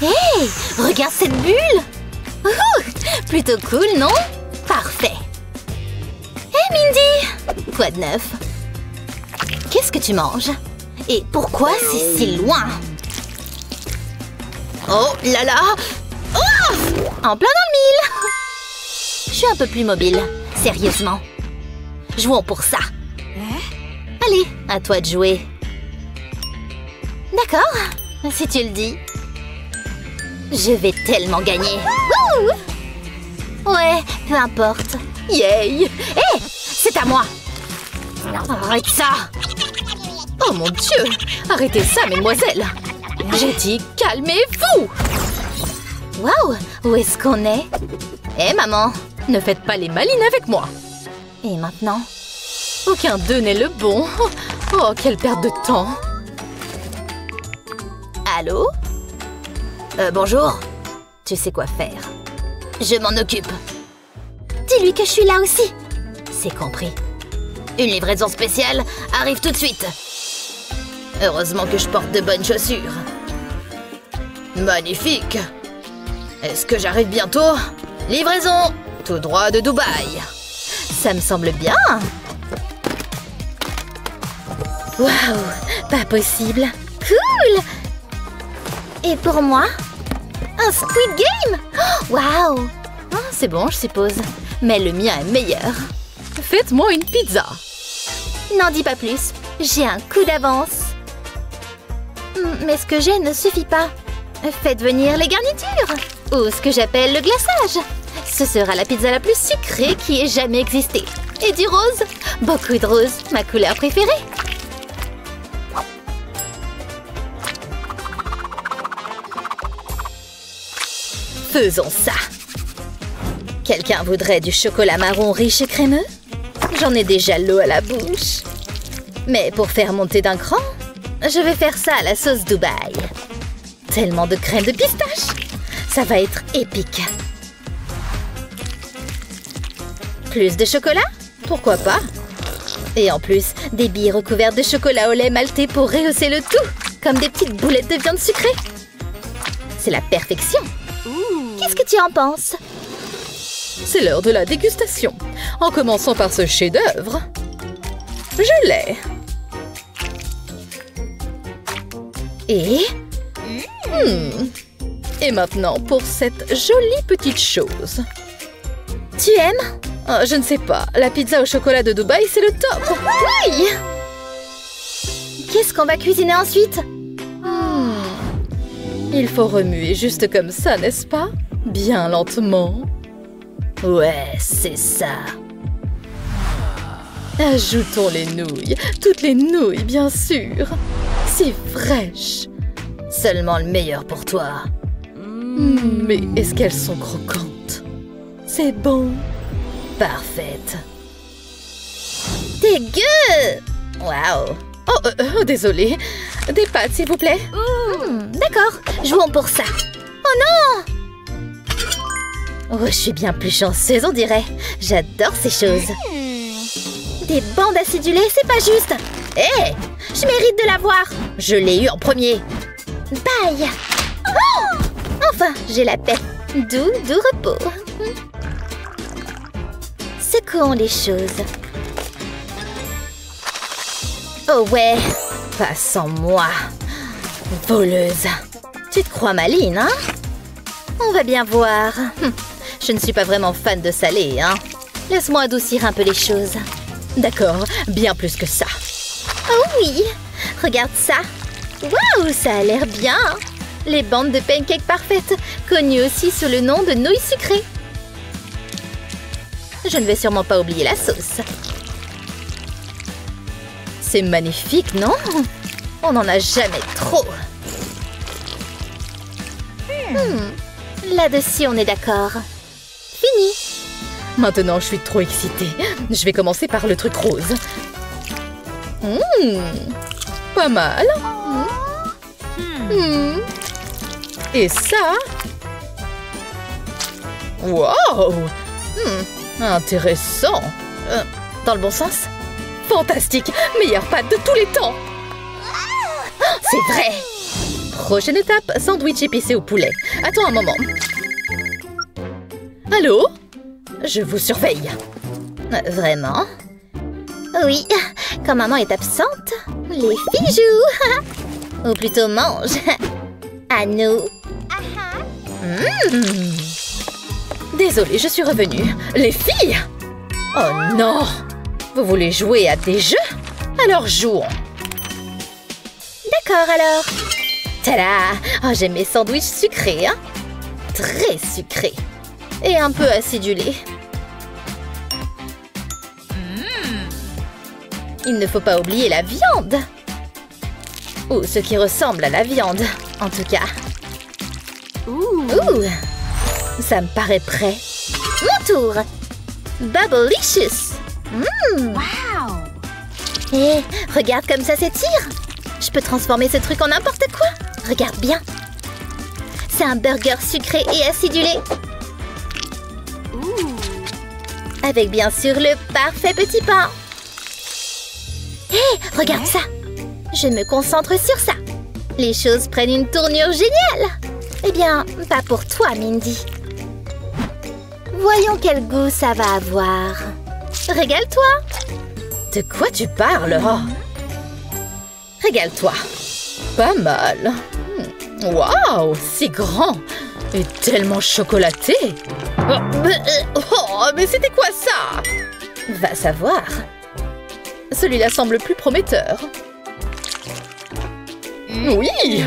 Hé, regarde cette bulle! Plutôt cool, non? Parfait! Hé, Mindy! Quoi de neuf? Qu'est-ce que tu manges? Et pourquoi c'est si loin? Oh là là! Oh! En plein dans le mille! Je suis un peu plus mobile, sérieusement. Jouons pour ça. Allez, à toi de jouer. D'accord, si tu le dis. Je vais tellement gagner. Wouh! Ouais, peu importe. Yay! Hé! C'est à moi! Arrête ça! Oh mon Dieu! Arrêtez ça, mesdemoiselles! J'ai dit calmez-vous! Waouh! Où est-ce qu'on est? Hé, maman! Ne faites pas les malines avec moi! Et maintenant? Aucun d'eux n'est le bon! Oh, quelle perte de temps! Allô? Bonjour. Tu sais quoi faire. Je m'en occupe. Dis-lui que je suis là aussi. C'est compris. Une livraison spéciale arrive tout de suite. Heureusement que je porte de bonnes chaussures. Magnifique. Est-ce que j'arrive bientôt? Livraison tout droit de Dubaï. Ça me semble bien. Waouh, pas possible. Cool. Et pour moi? Un Squid Game? Waouh! Oh, c'est bon, je suppose. Mais le mien est meilleur. Faites-moi une pizza. N'en dis pas plus. J'ai un coup d'avance. Mais ce que j'ai ne suffit pas. Faites venir les garnitures. Ou ce que j'appelle le glaçage. Ce sera la pizza la plus sucrée qui ait jamais existé. Et du rose. Beaucoup de rose, ma couleur préférée. Faisons ça. Quelqu'un voudrait du chocolat marron riche et crémeux? J'en ai déjà l'eau à la bouche. Mais pour faire monter d'un cran, je vais faire ça à la sauce Dubaï. Tellement de crème de pistache. Ça va être épique. Plus de chocolat? Pourquoi pas? Et en plus, des billes recouvertes de chocolat au lait maltais pour rehausser le tout, comme des petites boulettes de viande sucrée. C'est la perfection. Qu'est-ce que tu en penses? C'est l'heure de la dégustation. En commençant par ce chef-d'œuvre. Je l'ai. Et... Et maintenant pour cette jolie petite chose. Tu aimes? Oh, je ne sais pas. La pizza au chocolat de Dubaï, c'est le top. Oui! Qu'est-ce qu'on va cuisiner ensuite? Il faut remuer juste comme ça, n'est-ce pas? Bien lentement. Ouais, c'est ça. Ajoutons les nouilles. Toutes les nouilles, bien sûr. Si fraîches. Seulement le meilleur pour toi. Mais est-ce qu'elles sont croquantes? C'est bon. Parfaite. Dégueu! Waouh! Oh, désolé. Des pâtes, s'il vous plaît. D'accord, jouons pour ça. Oh non! Oh, je suis bien plus chanceuse, on dirait. J'adore ces choses. Des bandes acidulées, c'est pas juste. Hé! Je mérite de l'avoir. Je l'ai eu en premier. Bye! Oh! Enfin, j'ai la paix. Doux repos. Secouons les choses. Oh ouais, pas sans moi. Voleuse. Tu te crois maline, hein? On va bien voir. Je ne suis pas vraiment fan de salé, hein? Laisse-moi adoucir un peu les choses. D'accord, bien plus que ça. Oh oui! Regarde ça! Waouh, ça a l'air bien! Les bandes de pancakes parfaites, connues aussi sous le nom de nouilles sucrées. Je ne vais sûrement pas oublier la sauce. C'est magnifique, non? On n'en a jamais trop. Là-dessus, on est d'accord. Fini. Maintenant, je suis trop excitée. Je vais commencer par le truc rose. Pas mal. Et ça? Wow! Intéressant. Dans le bon sens? Fantastique! Meilleure pâte de tous les temps! C'est vrai! Prochaine étape, sandwich épicé au poulet. Attends un moment. Allô? Je vous surveille. Vraiment? Oui, quand maman est absente, les filles jouent. Ou plutôt mangent. À nous. Désolée, je suis revenue. Les filles! Oh non! Vous voulez jouer à des jeux? Alors jouons. D'accord alors. Tada! Oh, j'aime mes sandwichs sucrés, hein? Très sucrés. Et un peu acidulés. Il ne faut pas oublier la viande. Ou ce qui ressemble à la viande, en tout cas. Ouh! Ça me paraît prêt. Mon tour. Bubblicious. Wow! Hé, regarde comme ça s'étire. Je peux transformer ce truc en n'importe quoi. Regarde bien. C'est un burger sucré et acidulé. Avec bien sûr le parfait petit pain. Hé, regarde ça. Je me concentre sur ça. Les choses prennent une tournure géniale. Eh bien, pas pour toi, Mindy. Voyons quel goût ça va avoir. Régale-toi. De quoi tu parles? Oh. Régale-toi. Pas mal. Waouh, si grand et tellement chocolaté. Oh, mais c'était quoi ça? Va savoir. Celui-là semble plus prometteur. Oui.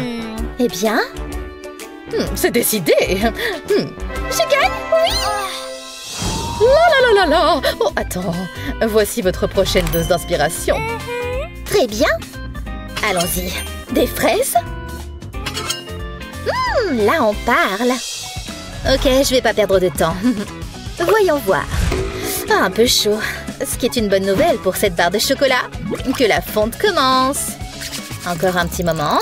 Eh bien, c'est décidé. je gagne, oui. La la la la la. Oh, attends. Voici votre prochaine dose d'inspiration. Très bien. Allons-y. Des fraises? Là, on parle. Ok, je vais pas perdre de temps. Voyons voir. Un peu chaud. Ce qui est une bonne nouvelle pour cette barre de chocolat. Que la fonte commence. Encore un petit moment.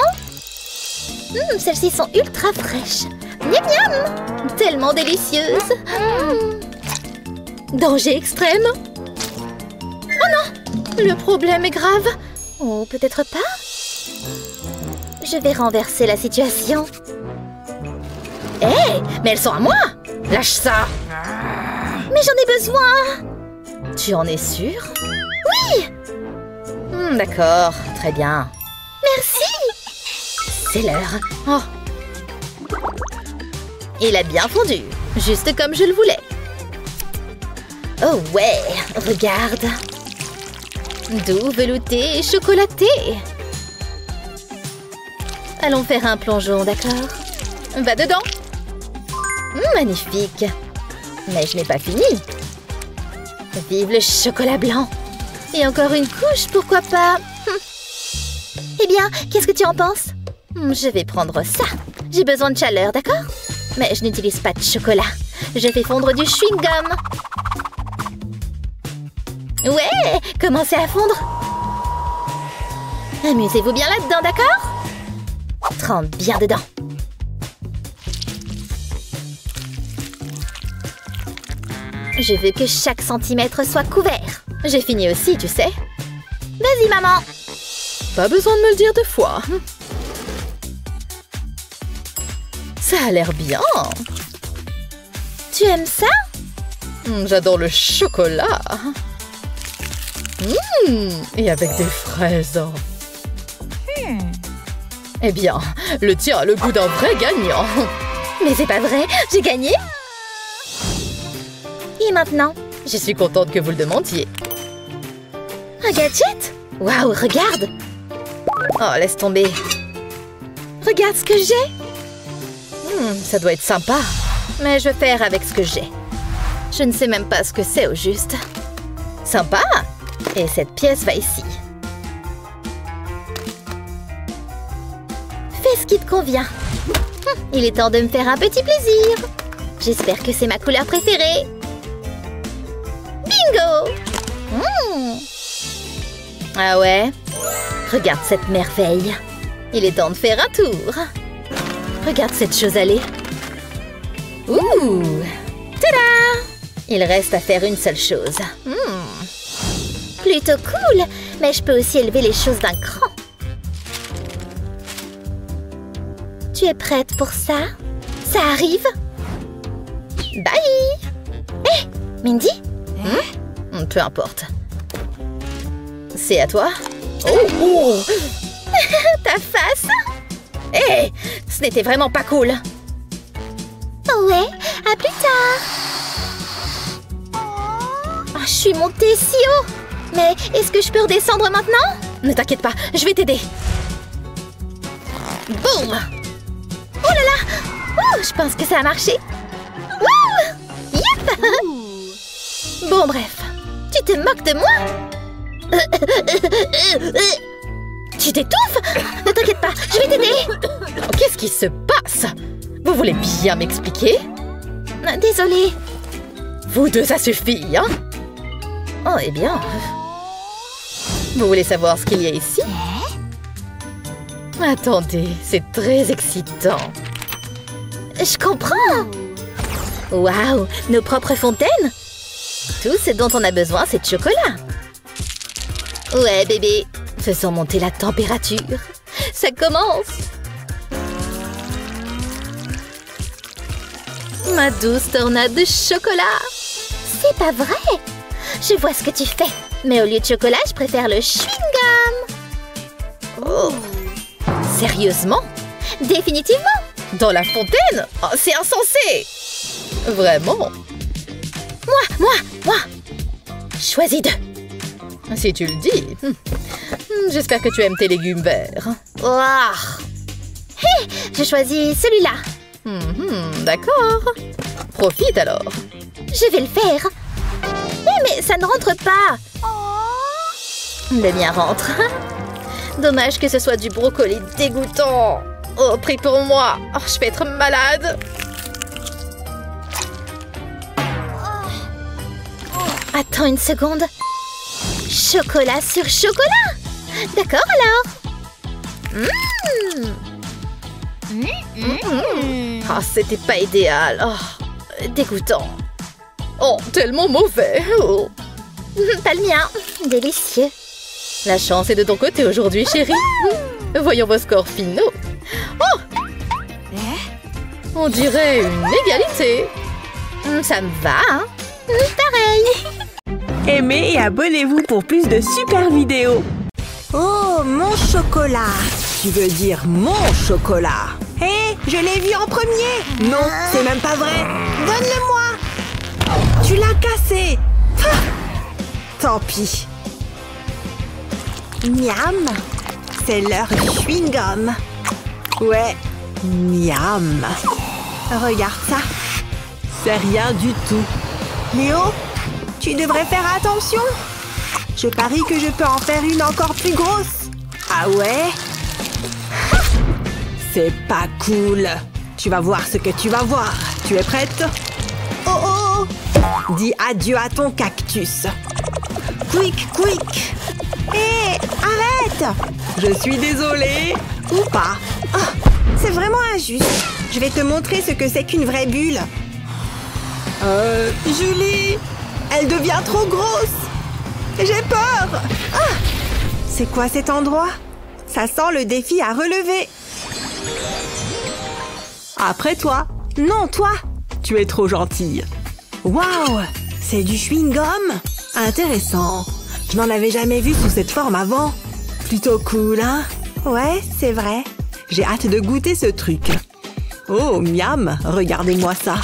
Celles-ci sont ultra fraîches. Miam miam. Tellement délicieuses. Danger extrême. Oh non, le problème est grave. Ou peut-être pas. Je vais renverser la situation. Hé, mais elles sont à moi. Lâche ça. Mais j'en ai besoin. Tu en es sûre? Oui. D'accord, très bien. Merci. C'est l'heure. Oh. Il a bien fondu, juste comme je le voulais. Oh ouais, regarde. Doux, velouté et chocolaté. Allons faire un plongeon, d'accord? Va dedans. Magnifique. Mais je n'ai pas fini. Vive le chocolat blanc. Et encore une couche, pourquoi pas? Eh bien, qu'est-ce que tu en penses? Je vais prendre ça. J'ai besoin de chaleur, d'accord? Mais je n'utilise pas de chocolat. Je fais fondre du chewing-gum. Ouais, commencez à fondre. Amusez-vous bien là-dedans, d'accord? Trempe bien dedans. Je veux que chaque centimètre soit couvert. J'ai fini aussi, tu sais. Vas-y, maman. Pas besoin de me le dire deux fois. Ça a l'air bien. Tu aimes ça? J'adore le chocolat. Et avec des fraises. Eh bien, le tien a le goût d'un vrai gagnant. Mais c'est pas vrai, j'ai gagné. Et maintenant? Je suis contente que vous le demandiez. Un gadget? Waouh, regarde. Oh, laisse tomber. Regarde ce que j'ai. Ça doit être sympa. Mais je vais faire avec ce que j'ai. Je ne sais même pas ce que c'est au juste. Sympa. Et cette pièce va ici. Fais ce qui te convient. Il est temps de me faire un petit plaisir. J'espère que c'est ma couleur préférée. Bingo! Ah ouais? Regarde cette merveille. Il est temps de faire un tour. Regarde cette chose aller. Ouh! Tada! Il reste à faire une seule chose. Plutôt cool, mais je peux aussi élever les choses d'un cran. Tu es prête pour ça? Ça arrive? Bye! Hé, Mindy? Peu importe. C'est à toi? Oh! Ta face? Hé! Ce n'était vraiment pas cool! Ouais, à plus tard! Oh, je suis montée si haut! Mais est-ce que je peux redescendre maintenant? Ne t'inquiète pas, je vais t'aider! Boum! Oh là là! Ouh, je pense que ça a marché! Wouh! Youp! Bon, bref. Tu te moques de moi? Tu t'étouffes? Ne t'inquiète pas, je vais t'aider! Qu'est-ce qui se passe? Vous voulez bien m'expliquer? Désolée. Vous deux, ça suffit, hein? Oh, eh bien... Vous voulez savoir ce qu'il y a ici? Attendez, c'est très excitant. Je comprends! Waouh, nos propres fontaines? Tout ce dont on a besoin, c'est de chocolat. Ouais, bébé. Faisons monter la température. Ça commence. Ma douce tornade de chocolat. C'est pas vrai! Je vois ce que tu fais. Mais au lieu de chocolat, je préfère le chewing-gum. Oh. Sérieusement? Définitivement! Dans la fontaine? Oh, c'est insensé! Vraiment? Moi! Choisis deux. Si tu le dis. J'espère que tu aimes tes légumes verts. Ouah. Hé, je choisis celui-là. D'accord. Profite alors. Je vais le faire. Mais ça ne rentre pas. Le mien rentre. Dommage que ce soit du brocoli dégoûtant. Oh, prie pour moi. Oh, je vais être malade. Attends une seconde. Chocolat sur chocolat. D'accord alors. Ah, c'était pas idéal. Oh, dégoûtant. Oh, tellement mauvais. Oh. Pas le mien. Délicieux. La chance est de ton côté aujourd'hui, chérie. Voyons vos scores finaux. Oh! On dirait une égalité. Ça me va, hein? Pareil. Aimez et abonnez-vous pour plus de super vidéos. Oh, mon chocolat. Tu veux dire mon chocolat? Hé, je l'ai vu en premier. Non, c'est même pas vrai. Donne-le-moi. Tu l'as cassé. Ah, tant pis. Miam. C'est l'heure du chewing-gum. Ouais, miam. Regarde ça. C'est rien du tout. Léo, tu devrais faire attention. Je parie que je peux en faire une encore plus grosse. Ah ouais? C'est pas cool. Tu vas voir ce que tu vas voir. Tu es prête? Oh oh! Dis adieu à ton cactus. Quick, quick! Hé, arrête! Je suis désolée. Ou pas. Oh, c'est vraiment injuste. Je vais te montrer ce que c'est qu'une vraie bulle. Julie! Elle devient trop grosse! J'ai peur! Ah! C'est quoi cet endroit? Ça sent le défi à relever. Après toi. Non, toi! Tu es trop gentille. Waouh! C'est du chewing-gum? Intéressant. Je n'en avais jamais vu sous cette forme avant. Plutôt cool, hein? Ouais, c'est vrai. J'ai hâte de goûter ce truc. Oh, miam! Regardez-moi ça.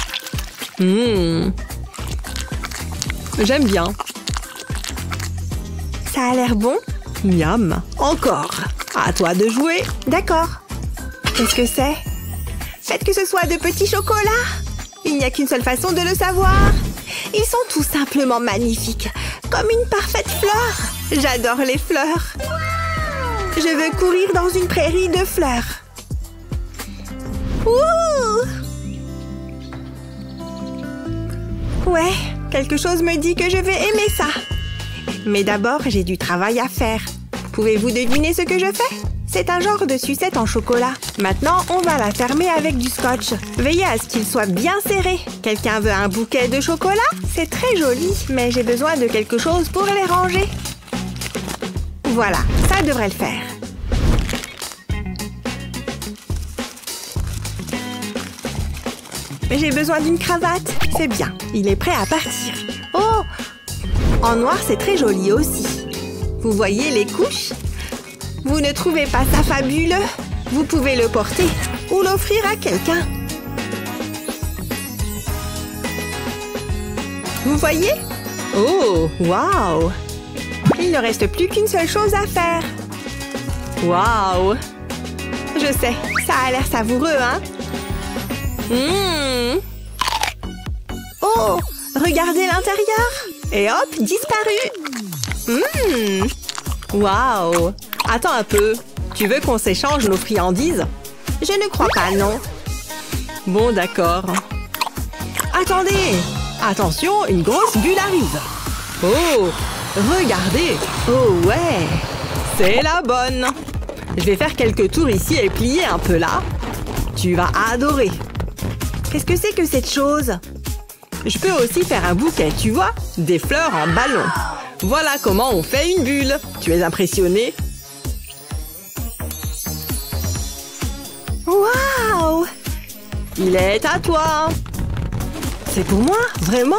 J'aime bien. Ça a l'air bon? Miam. Encore. À toi de jouer. D'accord. Qu'est-ce que c'est? Faites que ce soit de petits chocolats. Il n'y a qu'une seule façon de le savoir. Ils sont tout simplement magnifiques. Comme une parfaite fleur. J'adore les fleurs. Je veux courir dans une prairie de fleurs. Ouh! Ouais, quelque chose me dit que je vais aimer ça. Mais d'abord, j'ai du travail à faire. Pouvez-vous deviner ce que je fais? C'est un genre de sucette en chocolat. Maintenant, on va la fermer avec du scotch. Veillez à ce qu'il soit bien serré. Quelqu'un veut un bouquet de chocolat? C'est très joli, mais j'ai besoin de quelque chose pour les ranger. Voilà, ça devrait le faire. J'ai besoin d'une cravate. C'est bien, il est prêt à partir. Oh! En noir, c'est très joli aussi. Vous voyez les couches? Vous ne trouvez pas ça fabuleux? Vous pouvez le porter ou l'offrir à quelqu'un. Vous voyez? Oh, waouh! Il ne reste plus qu'une seule chose à faire. Waouh! Je sais, ça a l'air savoureux, hein? Oh! Regardez l'intérieur! Et hop, disparu! Waouh! Attends un peu. Tu veux qu'on s'échange nos friandises? Je ne crois pas, non. Bon, d'accord. Attendez! Attention, une grosse bulle arrive. Oh! Regardez! Oh ouais! C'est la bonne! Je vais faire quelques tours ici et plier un peu là. Tu vas adorer. Qu'est-ce que c'est que cette chose? Je peux aussi faire un bouquet, tu vois? Des fleurs en ballon. Voilà comment on fait une bulle. Tu es impressionné? Waouh! Il est à toi. C'est pour moi? Vraiment?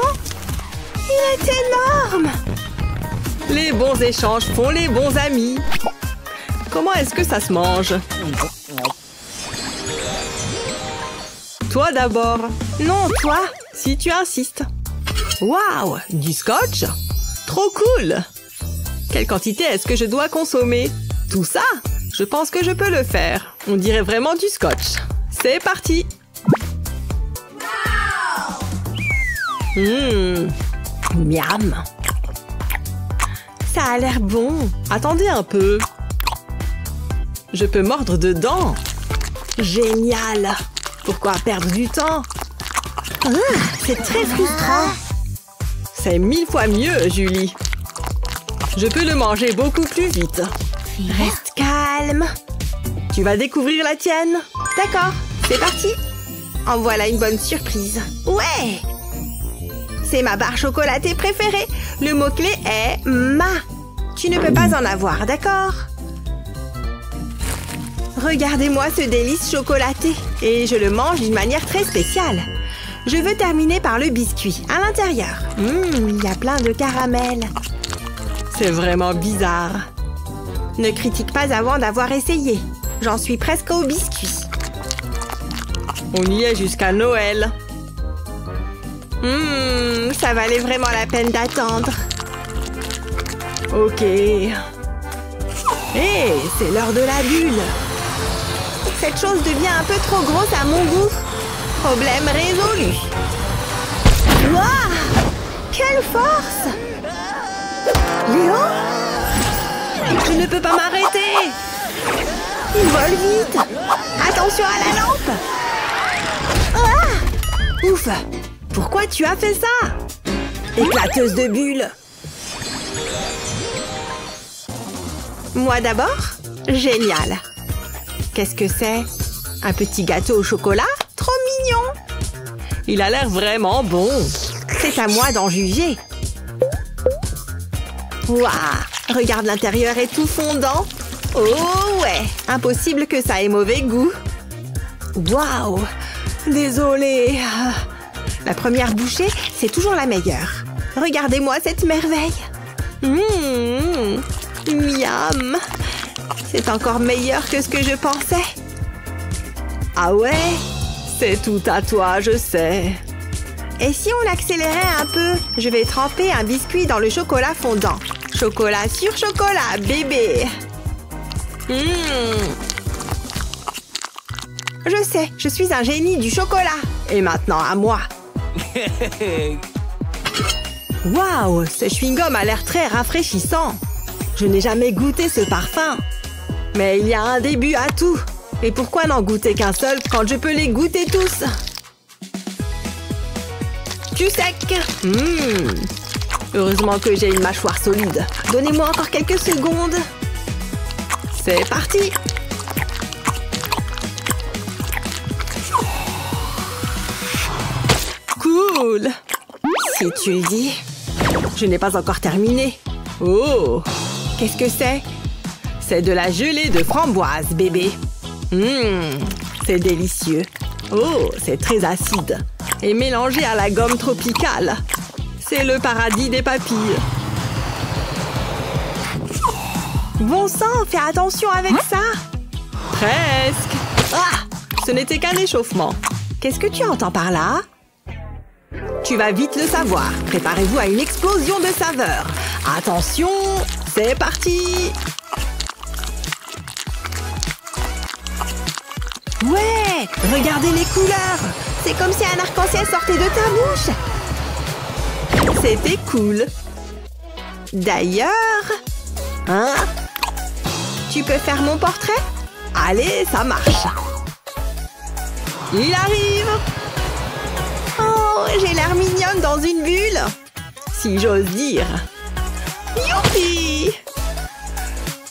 Il est énorme! Les bons échanges font les bons amis. Comment est-ce que ça se mange? Toi d'abord. Non, toi, si tu insistes. Waouh! Du scotch? Trop cool! Quelle quantité est-ce que je dois consommer? Tout ça? Je pense que je peux le faire. On dirait vraiment du scotch. C'est parti! Miam! Ça a l'air bon. Attendez un peu. Je peux mordre dedans. Génial! Pourquoi perdre du temps? C'est très frustrant. C'est 1000 fois mieux, Julie. Je peux le manger beaucoup plus vite. Reste calme. Tu vas découvrir la tienne. D'accord, c'est parti. En voilà une bonne surprise. Ouais! C'est ma barre chocolatée préférée. Le mot-clé est « ma ». Tu ne peux pas en avoir, d'accord? Regardez-moi ce délice chocolaté. Et je le mange d'une manière très spéciale. Je veux terminer par le biscuit, à l'intérieur. Il y a plein de caramel. C'est vraiment bizarre. Ne critique pas avant d'avoir essayé. J'en suis presque au biscuit. On y est jusqu'à Noël. Ça valait vraiment la peine d'attendre. Ok. Hé, c'est l'heure de la bulle. Cette chose devient un peu trop grosse à mon goût. Problème résolu. Waouh! Quelle force! Léo? Je ne peux pas m'arrêter. Il vole vite. Attention à la lampe. Ah! Ouf! Pourquoi tu as fait ça? Éclateuse de bulles. Moi d'abord? Génial. Qu'est-ce que c'est? Un petit gâteau au chocolat? Trop mignon. Il a l'air vraiment bon. C'est à moi d'en juger. Waouh! Regarde, l'intérieur est tout fondant. Oh ouais! Impossible que ça ait mauvais goût. Waouh! Désolée. La première bouchée, c'est toujours la meilleure. Regardez-moi cette merveille. Miam. C'est encore meilleur que ce que je pensais. Ah ouais? C'est tout à toi, je sais. Et si on accélérait un peu? Je vais tremper un biscuit dans le chocolat fondant. Chocolat sur chocolat, bébé. Je sais, je suis un génie du chocolat. Et maintenant, à moi. Waouh, ce chewing-gum a l'air très rafraîchissant. Je n'ai jamais goûté ce parfum. Mais il y a un début à tout. Et pourquoi n'en goûter qu'un seul quand je peux les goûter tous? Du sec. Heureusement que j'ai une mâchoire solide. Donnez-moi encore quelques secondes. C'est parti. Cool. Si tu le dis. Je n'ai pas encore terminé. Oh! Qu'est-ce que c'est? C'est de la gelée de framboise, bébé. C'est délicieux. Oh, c'est très acide. et mélangé à la gomme tropicale. C'est le paradis des papilles. Bon sang, fais attention avec ça. Presque. Ah, ce n'était qu'un échauffement. Qu'est-ce que tu entends par là? Tu vas vite le savoir. Préparez-vous à une explosion de saveurs. Attention, c'est parti. Ouais, regardez les couleurs. C'est comme si un arc-en-ciel sortait de ta bouche. C'était cool. D'ailleurs... Hein? Tu peux faire mon portrait? Allez, ça marche. Il arrive. Oh, j'ai l'air mignonne dans une bulle. Si j'ose dire. Youpi!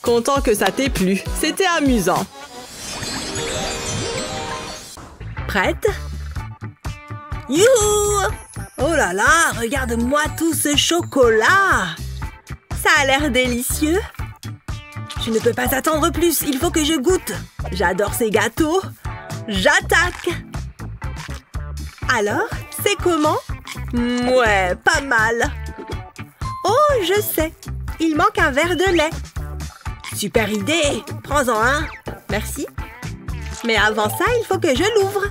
Content que ça t'ait plu. C'était amusant. Prête? Youhou! Oh là là, regarde-moi tout ce chocolat! Ça a l'air délicieux. Je ne peux pas attendre plus, il faut que je goûte. J'adore ces gâteaux. J'attaque! Alors, c'est comment? Ouais, pas mal. Oh, je sais. Il manque un verre de lait. Super idée. Prends-en un. Merci. Mais avant ça, il faut que je l'ouvre.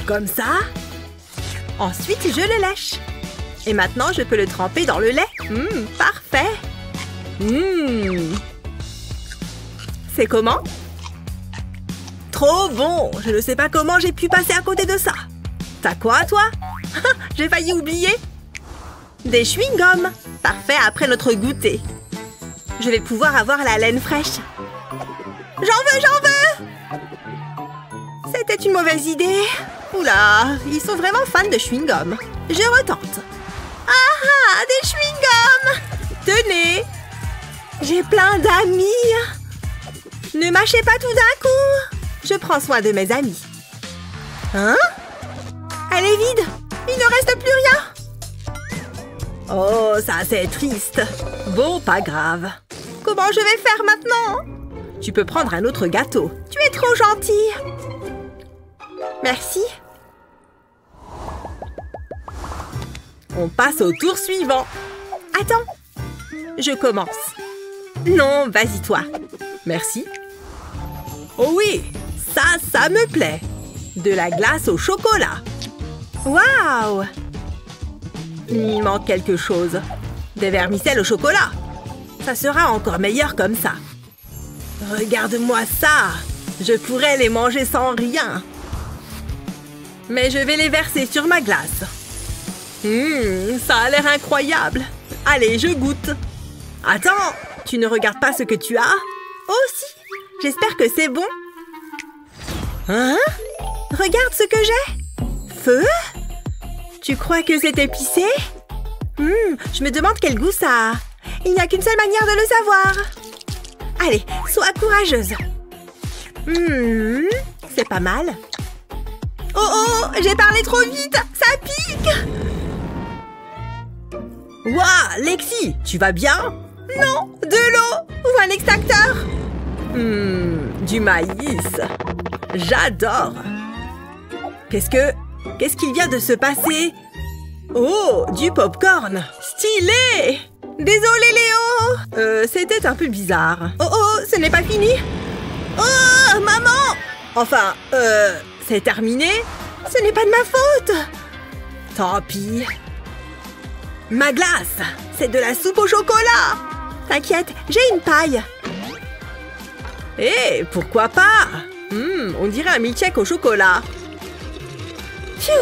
Comme ça. Ensuite, je le lèche. Et maintenant, je peux le tremper dans le lait. Parfait. C'est comment? Trop bon! Je ne sais pas comment j'ai pu passer à côté de ça. T'as quoi, toi? J'ai failli oublier. Des chewing-gums. Parfait après notre goûter. Je vais pouvoir avoir la laine fraîche. J'en veux! C'était une mauvaise idée. Oula, ils sont vraiment fans de chewing-gum. Je retente. Ah, des chewing-gums! Tenez! J'ai plein d'amis. Ne mâchez pas tout d'un coup. Je prends soin de mes amis. Hein? Elle est vide. Il ne reste plus rien. Oh, ça c'est triste. Bon, pas grave. Comment je vais faire maintenant? Tu peux prendre un autre gâteau. Tu es trop gentil. Merci. On passe au tour suivant. Attends. Je commence. Non, vas-y toi. Merci. Oh oui, ça me plaît. De la glace au chocolat. Waouh! Il manque quelque chose. Des vermicelles au chocolat. Ça sera encore meilleur comme ça. Regarde-moi ça. Je pourrais les manger sans rien. Mais je vais les verser sur ma glace. Ça a l'air incroyable. Allez, je goûte. Attends, tu ne regardes pas ce que tu as? Oh si, j'espère que c'est bon. Hein? Regarde ce que j'ai. Feu? Tu crois que c'est épicé? Je me demande quel goût ça a. Il n'y a qu'une seule manière de le savoir. Allez, sois courageuse. C'est pas mal. Oh, j'ai parlé trop vite. Ça pique. Ouah, Lexi, tu vas bien? Non, de l'eau ou un extracteur. Du maïs. J'adore. Qu'est-ce qu'il vient de se passer? Oh, du popcorn. Stylé. Désolé, Léo. C'était un peu bizarre. Oh, ce n'est pas fini. Oh, maman. Enfin, c'est terminé. Ce n'est pas de ma faute. Tant pis. Ma glace, c'est de la soupe au chocolat. T'inquiète, j'ai une paille. Eh, pourquoi pas? On dirait un milkshake au chocolat. Pfiou.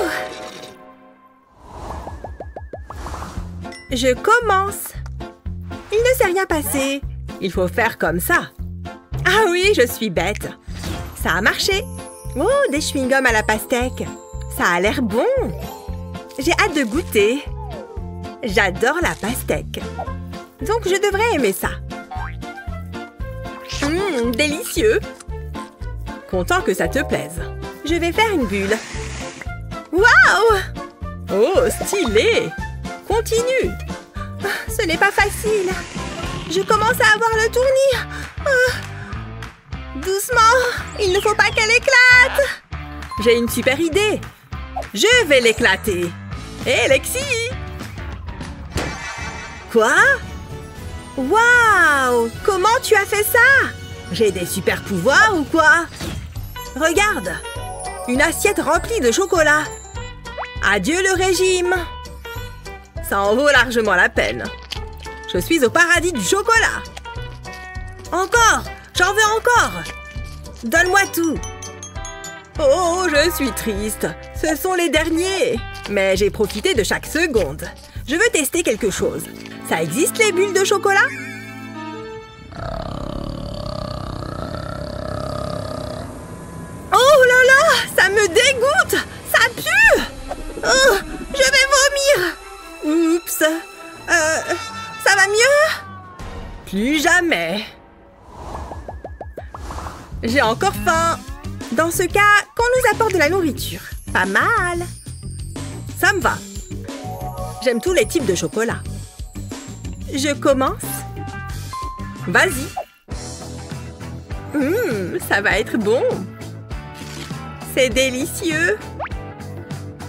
Je commence. Il ne s'est rien passé. Il faut faire comme ça. Ah oui, je suis bête. Ça a marché. Oh, des chewing-gums à la pastèque. Ça a l'air bon. J'ai hâte de goûter. J'adore la pastèque. Donc, je devrais aimer ça. Délicieux. Content que ça te plaise. Je vais faire une bulle. Waouh! Oh, stylé! Continue. Ce n'est pas facile. Je commence à avoir le tournis. Doucement. Il ne faut pas qu'elle éclate. J'ai une super idée. Je vais l'éclater. Hé, Lexi! Quoi? Waouh! Comment tu as fait ça? J'ai des super pouvoirs ou quoi? Regarde! Une assiette remplie de chocolat. Adieu le régime! Ça en vaut largement la peine. Je suis au paradis du chocolat. Encore! J'en veux encore! Donne-moi tout! Oh, je suis triste. Ce sont les derniers. Mais j'ai profité de chaque seconde. Je veux tester quelque chose. Ça existe les bulles de chocolat? Oh là là! Ça me dégoûte! Ça pue! Oh, je vais vomir! Oups! Ça va mieux? Plus jamais! J'ai encore faim! Dans ce cas, qu'on nous apporte de la nourriture. Pas mal! Ça me va. J'aime tous les types de chocolat. Je commence? Vas-y! Ça va être bon! C'est délicieux!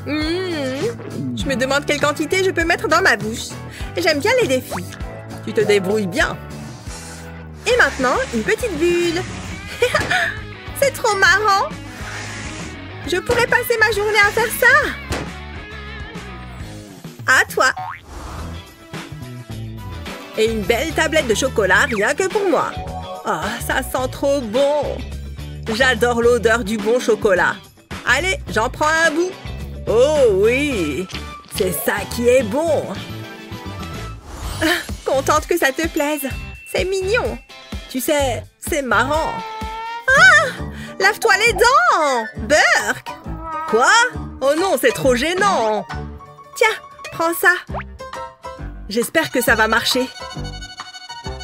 Je me demande quelle quantité je peux mettre dans ma bouche. J'aime bien les défis. Tu te débrouilles bien. Et maintenant, une petite bulle. C'est trop marrant! Je pourrais passer ma journée à faire ça! À toi! Et une belle tablette de chocolat rien que pour moi. Oh, ça sent trop bon! J'adore l'odeur du bon chocolat. Allez, j'en prends un bout. Oh oui! C'est ça qui est bon! Contente que ça te plaise. C'est mignon. Tu sais, c'est marrant. Ah! Lave-toi les dents! Burk! Quoi? Oh non, c'est trop gênant! Tiens, prends ça. J'espère que ça va marcher.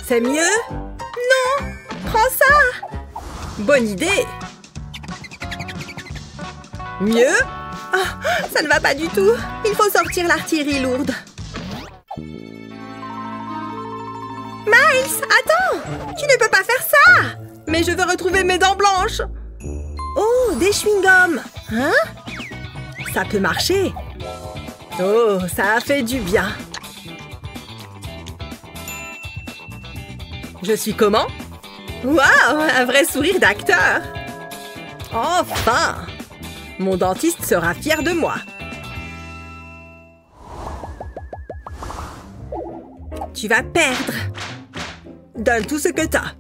C'est mieux? Non! Prends ça! Bonne idée! Mieux? Oh, ça ne va pas du tout. Il faut sortir l'artillerie lourde. Miles, attends! Tu ne peux pas faire ça! Mais je veux retrouver mes dents blanches! Oh, des chewing-gums! Hein? Ça peut marcher! Oh, ça a fait du bien! Je suis comment? Waouh, un vrai sourire d'acteur! Enfin! Mon dentiste sera fier de moi! Tu vas perdre! Donne tout ce que t'as!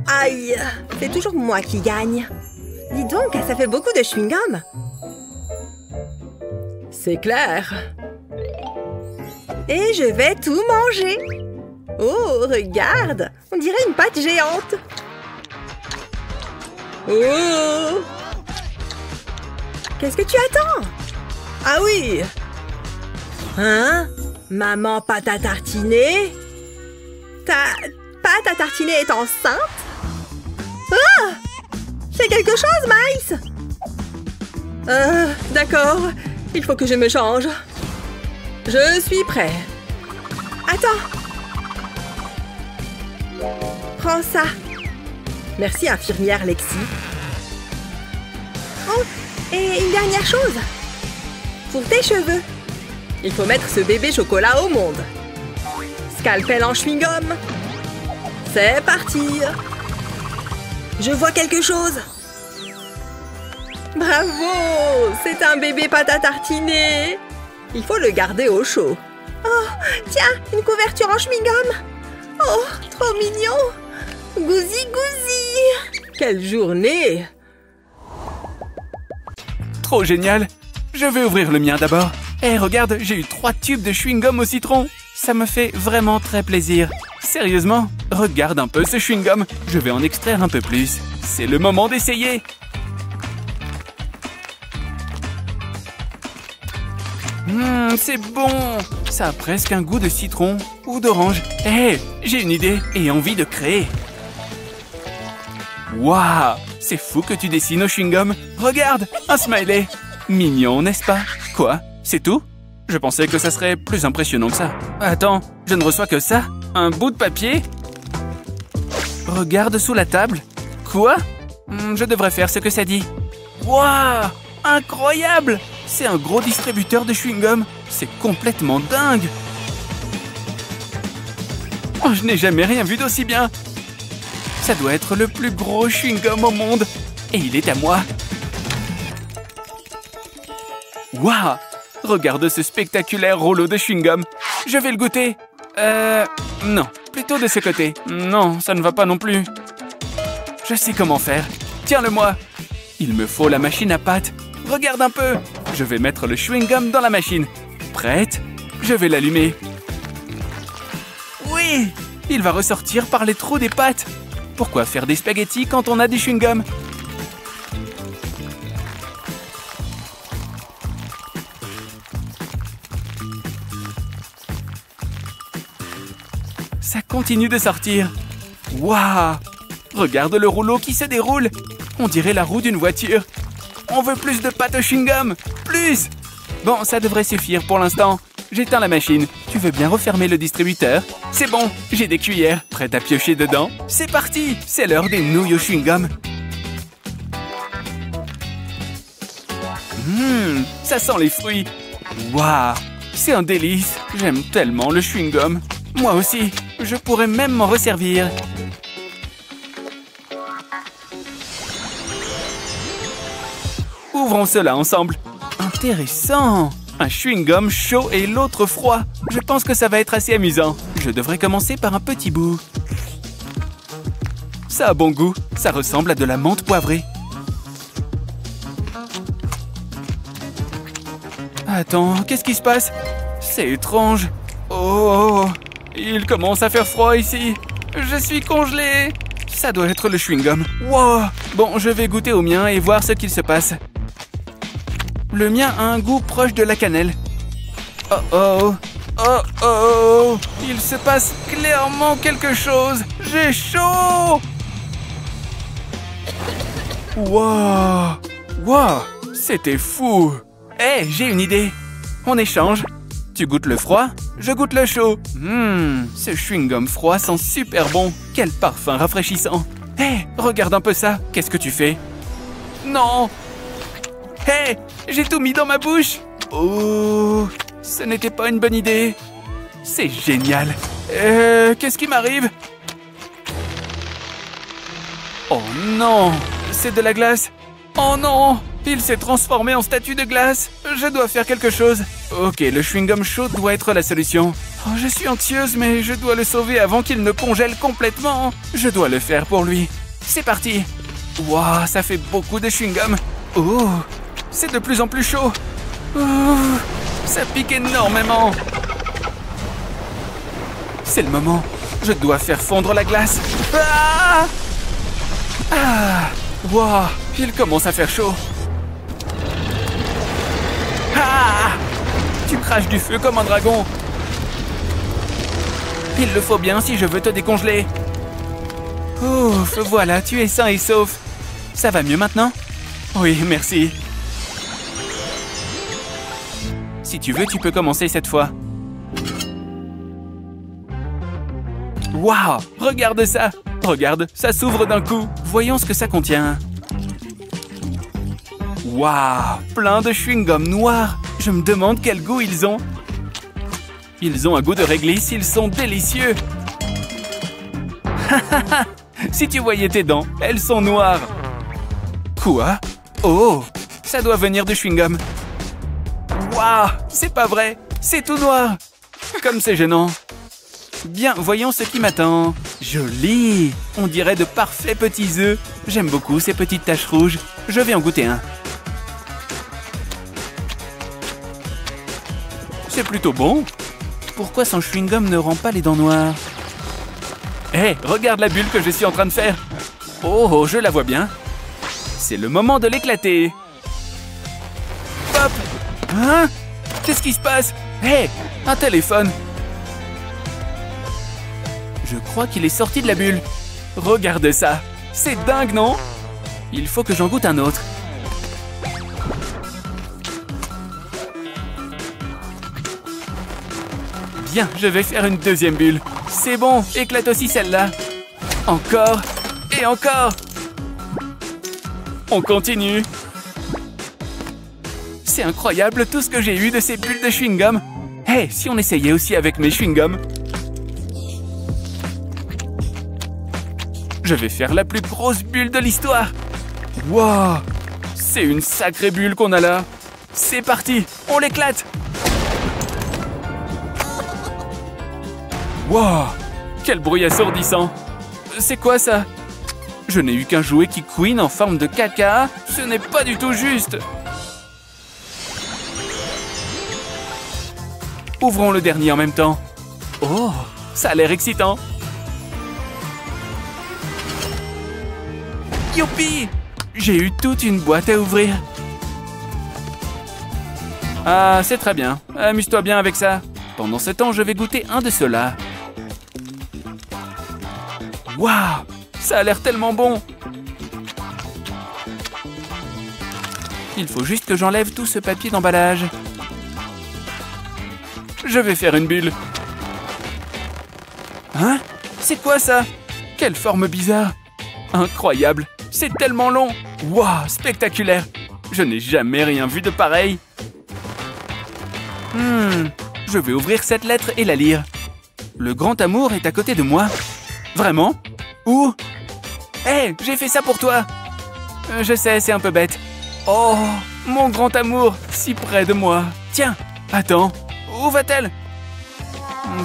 Aïe! C'est toujours moi qui gagne! Dis donc, ça fait beaucoup de chewing-gum! C'est clair! Et je vais tout manger! Oh, regarde! On dirait une pâte géante! Oh! Qu'est-ce que tu attends? Ah oui! Hein? Maman pâte à tartiner? Ta pâte à tartiner est enceinte? Ah! Fais quelque chose, Miles! D'accord. Il faut que je me change. Je suis prêt. Attends. Prends ça. Merci, infirmière Lexi. Oh, et une dernière chose. Pour tes cheveux. Il faut mettre ce bébé chocolat au monde. Scalpel en chewing-gum. C'est parti. Je vois quelque chose. Bravo! C'est un bébé pâte à tartiner. Il faut le garder au chaud. Oh, tiens, une couverture en chewing-gum. Oh, trop mignon. Gousi gousi. Quelle journée. Trop génial. Je vais ouvrir le mien d'abord. Hé, regarde, j'ai eu 3 tubes de chewing-gum au citron. Ça me fait vraiment très plaisir. Sérieusement, regarde un peu ce chewing-gum. Je vais en extraire un peu plus. C'est le moment d'essayer. C'est bon. Ça a presque un goût de citron ou d'orange. Hé, j'ai une idée et envie de créer. Waouh, c'est fou que tu dessines au chewing-gum. Regarde, un smiley. Mignon, n'est-ce pas? Quoi? C'est tout? Je pensais que ça serait plus impressionnant que ça. Attends, je ne reçois que ça? Un bout de papier? Regarde sous la table. Quoi? Je devrais faire ce que ça dit. Waouh! Incroyable! C'est un gros distributeur de chewing-gum. C'est complètement dingue. Oh, je n'ai jamais rien vu d'aussi bien. Ça doit être le plus gros chewing-gum au monde. Et il est à moi. Waouh! Regarde ce spectaculaire rouleau de chewing-gum. Je vais le goûter. Non. Plutôt de ce côté. Non, ça ne va pas non plus. Je sais comment faire. Tiens-le-moi. Il me faut la machine à pâte. Regarde un peu. Je vais mettre le chewing-gum dans la machine. Prête? Je vais l'allumer. Oui! Il va ressortir par les trous des pâtes. Pourquoi faire des spaghettis quand on a du chewing-gum? Ça continue de sortir. Waouh! Regarde le rouleau qui se déroule. On dirait la roue d'une voiture. On veut plus de pâte au chewing-gum. Plus! Bon, ça devrait suffire pour l'instant. J'éteins la machine. Tu veux bien refermer le distributeur? C'est bon, j'ai des cuillères. Prêtes à piocher dedans? C'est parti! C'est l'heure des nouilles au chewing-gum. Ça sent les fruits. Waouh! C'est un délice. J'aime tellement le chewing-gum. Moi aussi. Je pourrais même m'en resservir. Ouvrons cela ensemble. Intéressant. Un chewing-gum chaud et l'autre froid. Je pense que ça va être assez amusant. Je devrais commencer par un petit bout. Ça a bon goût. Ça ressemble à de la menthe poivrée. Attends, qu'est-ce qui se passe? C'est étrange. Oh, il commence à faire froid ici. Je suis congelé. Ça doit être le chewing-gum. Wow. Bon, je vais goûter au mien et voir ce qu'il se passe. Le mien a un goût proche de la cannelle. Oh oh. Oh oh. Il se passe clairement quelque chose. J'ai chaud. Wow. Wow. C'était fou. Hé, j'ai une idée. On échange. Tu goûtes le froid, je goûte le chaud. Ce chewing-gum froid sent super bon. Quel parfum rafraîchissant. Hé, regarde un peu ça. Qu'est-ce que tu fais? Non. Hé, j'ai tout mis dans ma bouche. Oh, ce n'était pas une bonne idée. C'est génial. Qu'est-ce qui m'arrive? Oh non, c'est de la glace. Oh non, il s'est transformé en statue de glace. Je dois faire quelque chose. Ok, le chewing-gum chaud doit être la solution. Oh, je suis anxieuse, mais je dois le sauver avant qu'il ne congèle complètement. Je dois le faire pour lui. C'est parti. Waouh, ça fait beaucoup de chewing-gum. Oh, c'est de plus en plus chaud. Oh, ça pique énormément. C'est le moment. Je dois faire fondre la glace. Ah! Ah! Waouh, il commence à faire chaud. Ah! Tu craches du feu comme un dragon. Il le faut bien si je veux te décongeler. Ouf, voilà, tu es sain et sauf. Ça va mieux maintenant? Oui, merci. Si tu veux, tu peux commencer cette fois. Waouh, regarde ça. Regarde, ça s'ouvre d'un coup. Voyons ce que ça contient. Waouh, plein de chewing-gum noirs. Je me demande quel goût ils ont. Ils ont un goût de réglisse, ils sont délicieux. Si tu voyais tes dents, elles sont noires. Quoi? Oh, ça doit venir du chewing-gum. Waouh, c'est pas vrai. C'est tout noir. Comme c'est gênant. Bien, voyons ce qui m'attend. Joli. On dirait de parfaits petits œufs. J'aime beaucoup ces petites taches rouges. Je vais en goûter un. C'est plutôt bon. Pourquoi son chewing-gum ne rend pas les dents noires? Hé, regarde la bulle que je suis en train de faire. Oh, je la vois bien. C'est le moment de l'éclater. Hop. Hein? Qu'est-ce qui se passe? Hé, un téléphone. Je crois qu'il est sorti de la bulle. Regarde ça. C'est dingue, non? Il faut que j'en goûte un autre. Bien, je vais faire une deuxième bulle. C'est bon, éclate aussi celle-là. Encore et encore. On continue. C'est incroyable tout ce que j'ai eu de ces bulles de chewing-gum. Hé, si on essayait aussi avec mes chewing-gums? Je vais faire la plus grosse bulle de l'histoire. Wow! C'est une sacrée bulle qu'on a là. C'est parti, on l'éclate. Wow! Quel bruit assourdissant. C'est quoi ça? Je n'ai eu qu'un jouet qui couine en forme de caca. Ce n'est pas du tout juste. Ouvrons le dernier en même temps. Oh, ça a l'air excitant. Youpi! J'ai eu toute une boîte à ouvrir. Ah, c'est très bien. Amuse-toi bien avec ça. Pendant ce temps, je vais goûter un de ceux-là. Waouh! Ça a l'air tellement bon! Il faut juste que j'enlève tout ce papier d'emballage. Je vais faire une bulle. Hein? C'est quoi ça? Quelle forme bizarre! Incroyable! C'est tellement long! Waouh! Spectaculaire! Je n'ai jamais rien vu de pareil. Je vais ouvrir cette lettre et la lire. Le grand amour est à côté de moi. Vraiment? Où? Hé, j'ai fait ça pour toi! Je sais, c'est un peu bête. Oh, mon grand amour, si près de moi. Tiens, attends, où va-t-elle?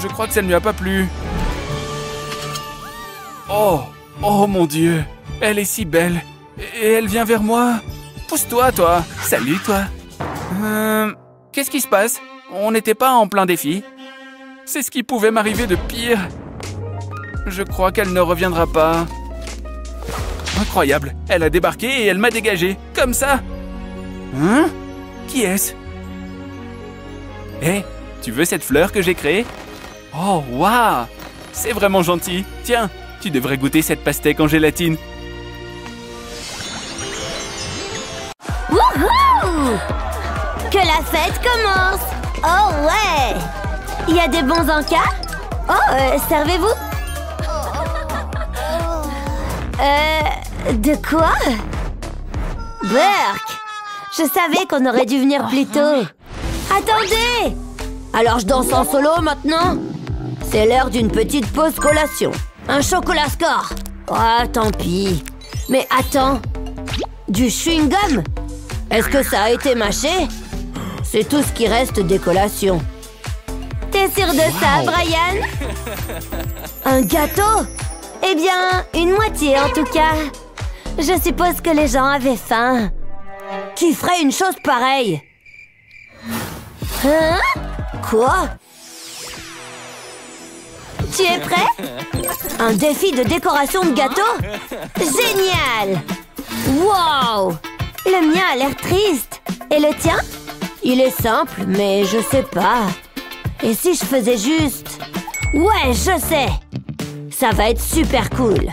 Je crois que ça ne lui a pas plu. Oh, oh mon Dieu, elle est si belle. Et elle vient vers moi. Pousse-toi, toi. Salut, toi. Qu'est-ce qui se passe? On n'était pas en plein défi. C'est ce qui pouvait m'arriver de pire. Je crois qu'elle ne reviendra pas. Incroyable, elle a débarqué et elle m'a dégagé, comme ça. Hein? Qui est-ce? Hé, tu veux cette fleur que j'ai créée? Oh, waouh! C'est vraiment gentil. Tiens, tu devrais goûter cette pastèque en gélatine. Wouhou! Que la fête commence! Oh ouais! Il y a des bons encas? Oh, servez-vous? De quoi? Burk! Je savais qu'on aurait dû venir plus tôt. Attendez! Alors je danse en solo maintenant? C'est l'heure d'une petite pause collation. Un chocolat score. Ah, tant pis. Mais attends. Du chewing-gum? Est-ce que ça a été mâché? C'est tout ce qui reste des collations. T'es sûr de ça, Brian? Un gâteau? Eh bien, une moitié en tout cas. Je suppose que les gens avaient faim. Qui ferait une chose pareille? Hein? Quoi? Tu es prêt? Un défi de décoration de gâteau? Génial! Wow! Le mien a l'air triste. Et le tien? Il est simple, mais je sais pas. Et si je faisais juste... Ouais, je sais! Ça va être super cool.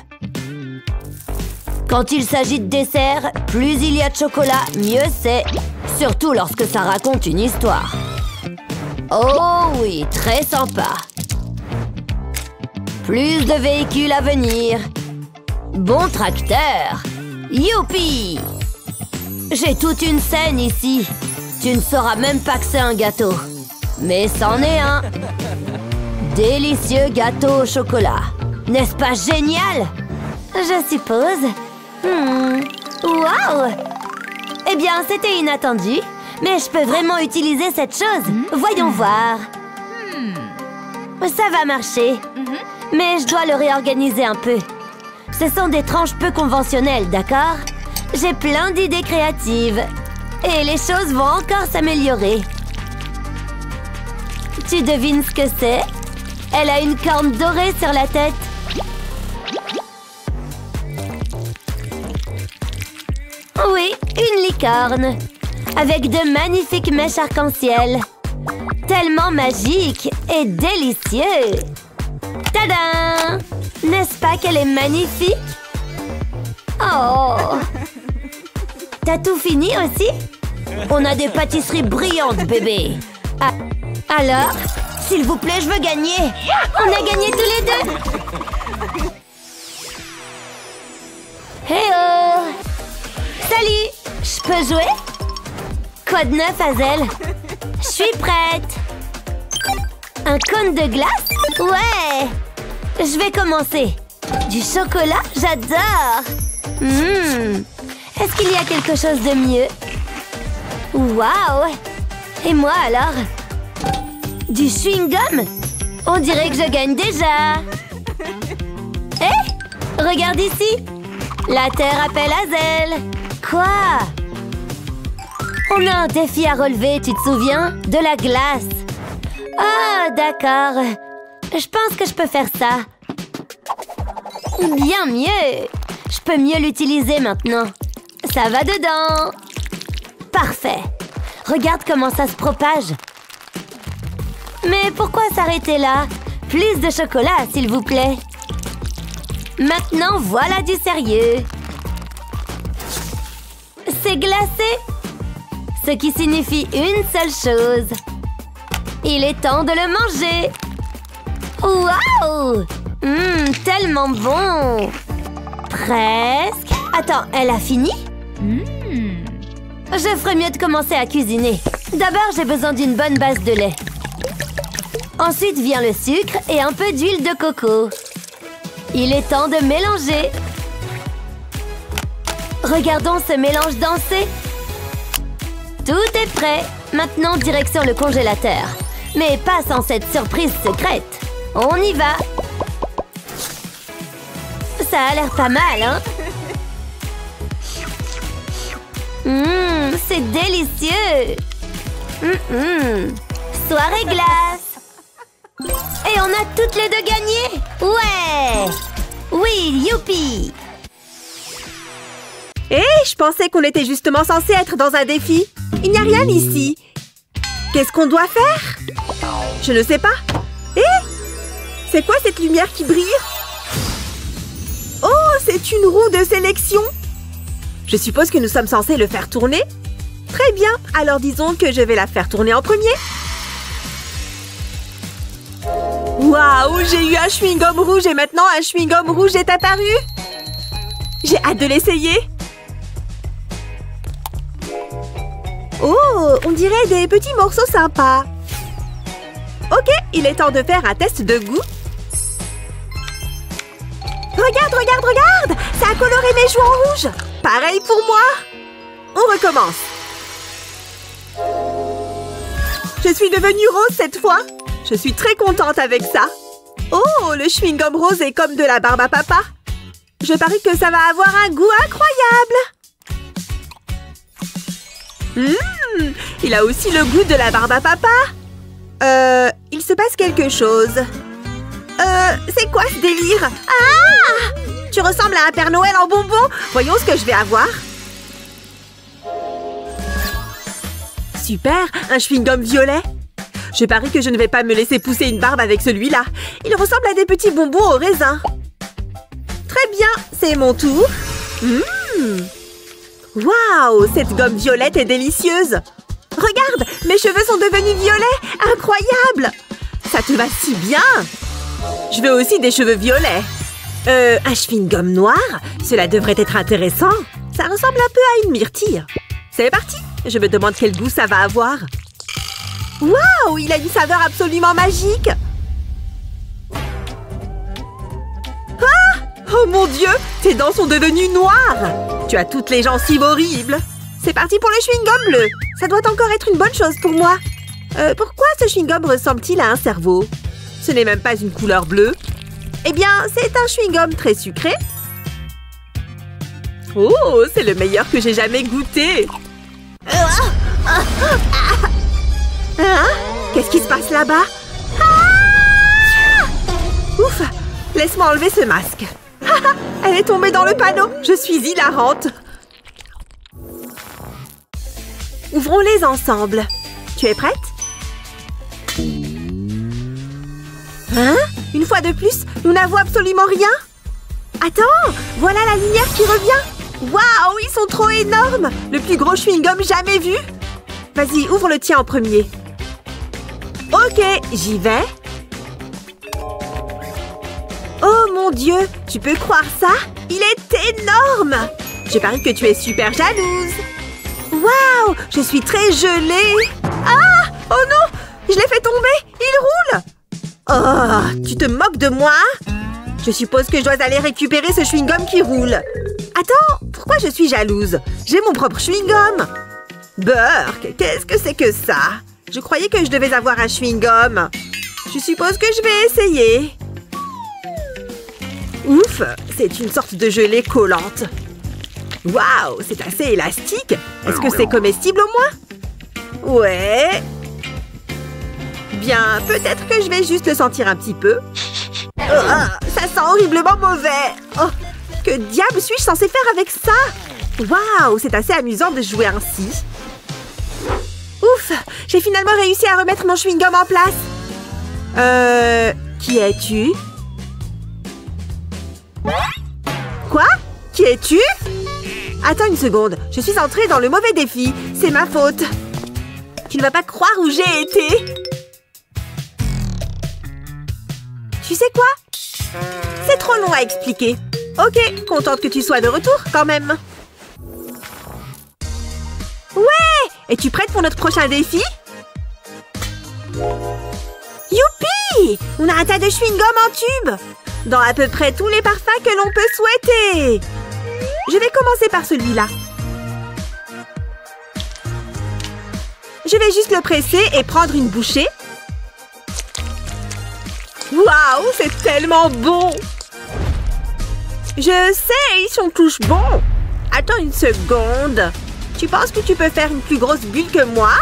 Quand il s'agit de dessert, plus il y a de chocolat, mieux c'est. Surtout lorsque ça raconte une histoire. Oh oui, très sympa. Plus de véhicules à venir. Bon tracteur. Youpi! J'ai toute une scène ici. Tu ne sauras même pas que c'est un gâteau. Mais c'en est un. Délicieux gâteau au chocolat. N'est-ce pas génial? Je suppose. Wow! Eh bien, c'était inattendu. Mais je peux vraiment utiliser cette chose. Voyons voir. Ça va marcher. Mais je dois le réorganiser un peu. Ce sont des tranches peu conventionnelles, d'accord? J'ai plein d'idées créatives. Et les choses vont encore s'améliorer. Tu devines ce que c'est? Elle a une corne dorée sur la tête. Oui, une licorne. Avec de magnifiques mèches arc-en-ciel. Tellement magique et délicieux. Tadam! N'est-ce pas qu'elle est magnifique? Oh! T'as tout fini aussi? On a des pâtisseries brillantes, bébé. Ah, alors, s'il vous plaît, je veux gagner. On a gagné tous les deux. Hey oh! Salut! Je peux jouer? Quoi de neuf, Hazel? Je suis prête. Un cône de glace? Ouais! Je vais commencer. Du chocolat? J'adore! Est-ce qu'il y a quelque chose de mieux? Waouh! Et moi alors? Du chewing-gum? On dirait que je gagne déjà! Hé! Regarde ici! La Terre appelle Hazel! Quoi? On a un défi à relever, tu te souviens? De la glace! Ah, d'accord! Je pense que je peux faire ça! Bien mieux! Je peux mieux l'utiliser maintenant! Ça va dedans! Parfait! Regarde comment ça se propage! Mais pourquoi s'arrêter là? Plus de chocolat, s'il vous plaît! Maintenant, voilà du sérieux! C'est glacé! Ce qui signifie une seule chose. Il est temps de le manger! Waouh! Tellement bon! Presque! Attends, elle a fini? Je ferais mieux de commencer à cuisiner. D'abord, j'ai besoin d'une bonne base de lait. Ensuite vient le sucre et un peu d'huile de coco. Il est temps de mélanger. Regardons ce mélange danser. Tout est prêt. Maintenant, direction le congélateur. Mais pas sans cette surprise secrète. On y va. Ça a l'air pas mal, hein? C'est délicieux. Soirée glace. Et on a toutes les deux gagné. Ouais. Oui, youpi. Hé, je pensais qu'on était justement censé être dans un défi. Il n'y a rien ici. Qu'est-ce qu'on doit faire? Je ne sais pas. Hé! C'est quoi cette lumière qui brille? Oh, c'est une roue de sélection. Je suppose que nous sommes censés le faire tourner. Très bien, alors disons que je vais la faire tourner en premier. Waouh, j'ai eu un chewing-gum rouge et maintenant un chewing-gum rouge est apparu. J'ai hâte de l'essayer. Oh, on dirait des petits morceaux sympas. Ok, il est temps de faire un test de goût. Regarde, regarde, regarde! Ça a coloré mes joues en rouge. Pareil pour moi. On recommence. Je suis devenue rose cette fois. Je suis très contente avec ça. Oh, le chewing-gum rose est comme de la barbe à papa. Je parie que ça va avoir un goût incroyable. Il a aussi le goût de la barbe à papa. Il se passe quelque chose. C'est quoi ce délire? Ah! Tu ressembles à un Père Noël en bonbons. Voyons ce que je vais avoir. Super, un chewing-gum violet. Je parie que je ne vais pas me laisser pousser une barbe avec celui-là. Il ressemble à des petits bonbons au raisin. Très bien, c'est mon tour. Waouh, cette gomme violette est délicieuse. Regarde, mes cheveux sont devenus violets. Incroyable. Ça te va si bien. Je veux aussi des cheveux violets. Un chewing-gum noir? Cela devrait être intéressant. Ça ressemble un peu à une myrtille. C'est parti. Je me demande quel goût ça va avoir. Waouh, il a une saveur absolument magique. Ah! Oh mon Dieu, tes dents sont devenues noires. Tu as toutes les gencives horribles. C'est parti pour le chewing-gum bleu. Ça doit encore être une bonne chose pour moi. Pourquoi ce chewing-gum ressemble-t-il à un cerveau? Ce n'est même pas une couleur bleue. Eh bien, c'est un chewing-gum très sucré. Oh, c'est le meilleur que j'ai jamais goûté. Hein? Qu'est-ce qui se passe là-bas? Ouf! Laisse-moi enlever ce masque. Elle est tombée dans le panneau. Je suis hilarante. Ouvrons-les ensemble. Tu es prête? Hein? Une fois de plus, nous n'avons absolument rien. Attends! Voilà la lumière qui revient. Waouh! Ils sont trop énormes! Le plus gros chewing-gum jamais vu. Vas-y, ouvre le tien en premier. Ok, j'y vais. Oh mon Dieu! Tu peux croire ça? Il est énorme! Je parie que tu es super jalouse. Waouh! Je suis très gelée! Ah! Oh non! Je l'ai fait tomber! Il roule! Oh! Tu te moques de moi? Je suppose que je dois aller récupérer ce chewing-gum qui roule. Attends! Pourquoi je suis jalouse? J'ai mon propre chewing-gum! Burk, qu'est-ce que c'est que ça? Je croyais que je devais avoir un chewing-gum. Je suppose que je vais essayer. Ouf! C'est une sorte de gelée collante. Waouh! C'est assez élastique. Est-ce que c'est comestible au moins? Ouais. Bien, peut-être que je vais juste le sentir un petit peu. Ça sent horriblement mauvais. Oh, que diable suis-je censée faire avec ça? Waouh! C'est assez amusant de jouer ainsi. Ouf! J'ai finalement réussi à remettre mon chewing-gum en place. Qui es-tu? Quoi? Qui es-tu? Attends une seconde. Je suis entrée dans le mauvais défi. C'est ma faute. Tu ne vas pas croire où j'ai été. Tu sais quoi? C'est trop long à expliquer. Ok, contente que tu sois de retour quand même. Ouais! Es-tu prête pour notre prochain défi? Youpi! On a un tas de chewing-gum en tube! Dans à peu près tous les parfums que l'on peut souhaiter! Je vais commencer par celui-là. Je vais juste le presser et prendre une bouchée. Waouh, c'est tellement bon! Je sais, ils sont tous bons! Attends une seconde. Tu penses que tu peux faire une plus grosse bulle que moi?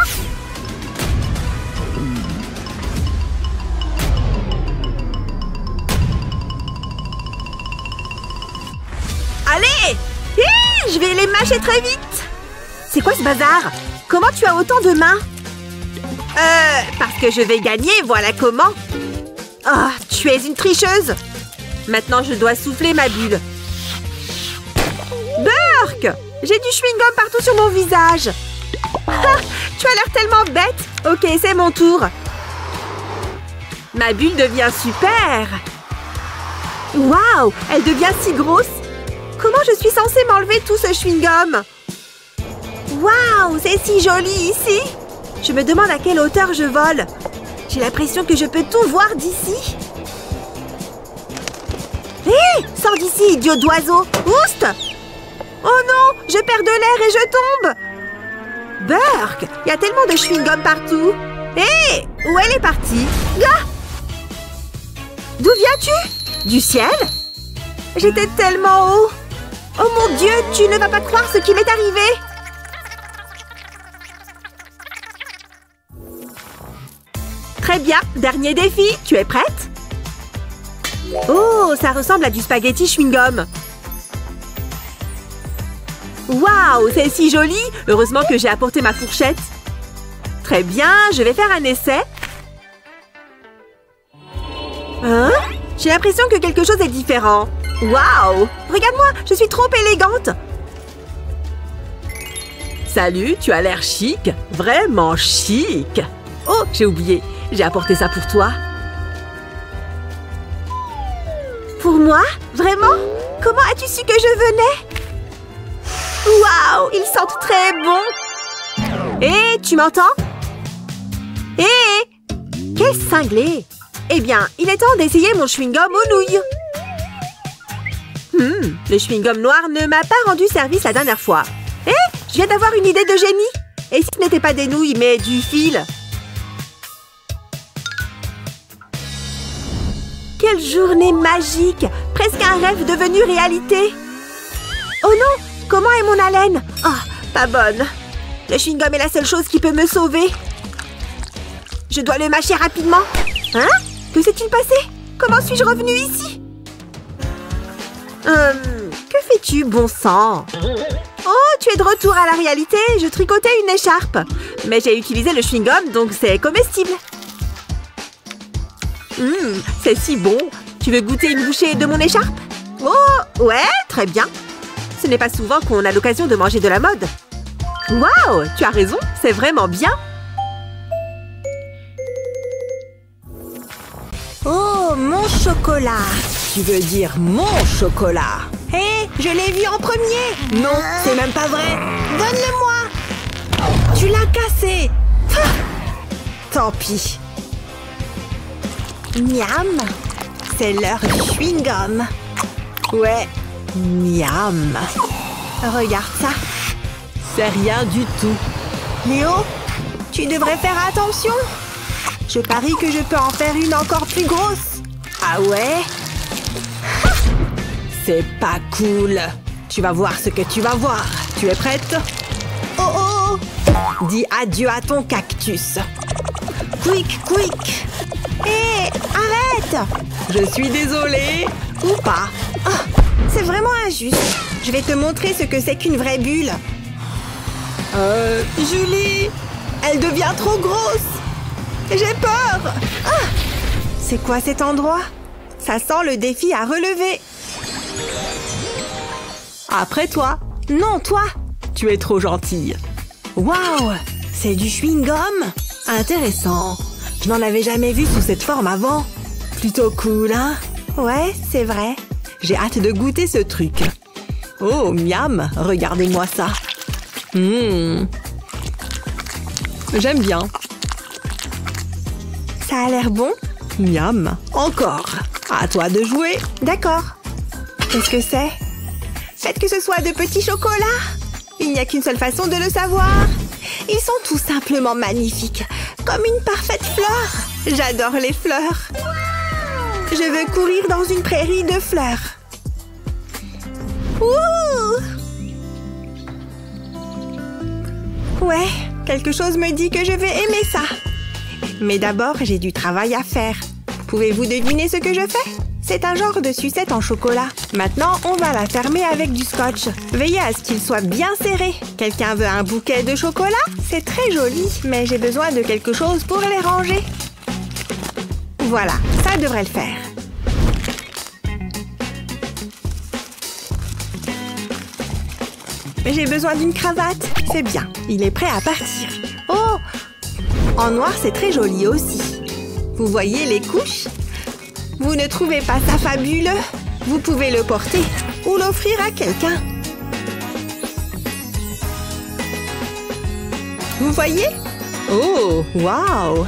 Allez! Je vais les mâcher très vite! C'est quoi ce bazar? Comment tu as autant de mains? Parce que je vais gagner, voilà comment! Oh, tu es une tricheuse! Maintenant, je dois souffler ma bulle. Burk! J'ai du chewing-gum partout sur mon visage! Ah, tu as l'air tellement bête! Ok, c'est mon tour! Ma bulle devient super! Waouh! Elle devient si grosse! Comment je suis censée m'enlever tout ce chewing-gum? Waouh! C'est si joli ici! Je me demande à quelle hauteur je vole. J'ai l'impression que je peux tout voir d'ici. Hé! Sors d'ici, idiot d'oiseau! Oust! Oh non! Je perds de l'air et je tombe! Burk! Il y a tellement de chewing-gum partout! Hé! Où elle est partie? Ah! D'où viens-tu? Du ciel? J'étais tellement haut! Oh mon Dieu! Tu ne vas pas croire ce qui m'est arrivé! Très bien! Dernier défi! Tu es prête? Oh! Ça ressemble à du spaghetti chewing-gum! Waouh! C'est si joli! Heureusement que j'ai apporté ma fourchette. Très bien! Je vais faire un essai. Hein? J'ai l'impression que quelque chose est différent. Waouh! Regarde-moi! Je suis trop élégante! Salut! Tu as l'air chic! Vraiment chic! Oh! J'ai oublié! J'ai apporté ça pour toi. Pour moi? Vraiment? Comment as-tu su que je venais? Waouh! Ils sentent très bon! Hé! Tu m'entends? Hé! Quel cinglé! Eh bien, il est temps d'essayer mon chewing-gum aux nouilles. Le chewing-gum noir ne m'a pas rendu service la dernière fois. Hé! Je viens d'avoir une idée de génie! Et si ce n'était pas des nouilles, mais du fil? Quelle journée magique! Presque un rêve devenu réalité! Oh non! Comment est mon haleine? Oh, pas bonne! Le chewing-gum est la seule chose qui peut me sauver. Je dois le mâcher rapidement. Hein? Que s'est-il passé? Comment suis-je revenue ici? Que fais-tu, bon sang? Oh, tu es de retour à la réalité. Je tricotais une écharpe. Mais j'ai utilisé le chewing-gum, donc c'est comestible. C'est si bon. Tu veux goûter une bouchée de mon écharpe? Oh, ouais, très bien. Ce n'est pas souvent qu'on a l'occasion de manger de la mode. Waouh, tu as raison, c'est vraiment bien. Oh, mon chocolat! Tu veux dire mon chocolat? Hé, je l'ai vu en premier! Non, c'est même pas vrai. Donne-le-moi! Tu l'as cassé. Ah, tant pis. Miam. C'est l'heure du chewing-gum. Ouais, miam. Regarde ça. C'est rien du tout. Léo, tu devrais faire attention. Je parie que je peux en faire une encore plus grosse. Ah ouais? C'est pas cool. Tu vas voir ce que tu vas voir. Tu es prête? Oh oh! Dis adieu à ton cactus. Quick, quick! Hé, arrête! Je suis désolée. Ou pas. Ah, c'est vraiment injuste. Je vais te montrer ce que c'est qu'une vraie bulle. Julie, elle devient trop grosse. J'ai peur! Ah! C'est quoi cet endroit? Ça sent le défi à relever. Après toi. Non, toi! Tu es trop gentille. Waouh! C'est du chewing-gum? Intéressant. Je n'en avais jamais vu sous cette forme avant. Plutôt cool, hein? Ouais, c'est vrai. J'ai hâte de goûter ce truc. Oh, miam! Regardez-moi ça. J'aime bien. Ça a l'air bon? Miam. Encore. À toi de jouer. D'accord. Qu'est-ce que c'est? Faites que ce soit de petits chocolats. Il n'y a qu'une seule façon de le savoir. Ils sont tout simplement magnifiques. Comme une parfaite fleur. J'adore les fleurs. Je veux courir dans une prairie de fleurs. Ouh! Ouais, quelque chose me dit que je vais aimer ça. Mais d'abord, j'ai du travail à faire. Pouvez-vous deviner ce que je fais? C'est un genre de sucette en chocolat. Maintenant, on va la fermer avec du scotch. Veillez à ce qu'il soit bien serré. Quelqu'un veut un bouquet de chocolat? C'est très joli, mais j'ai besoin de quelque chose pour les ranger. Voilà, ça devrait le faire. J'ai besoin d'une cravate. C'est bien, il est prêt à partir. Oh! En noir, c'est très joli aussi. Vous voyez les couches? Vous ne trouvez pas ça fabuleux? Vous pouvez le porter ou l'offrir à quelqu'un. Vous voyez? Oh, waouh!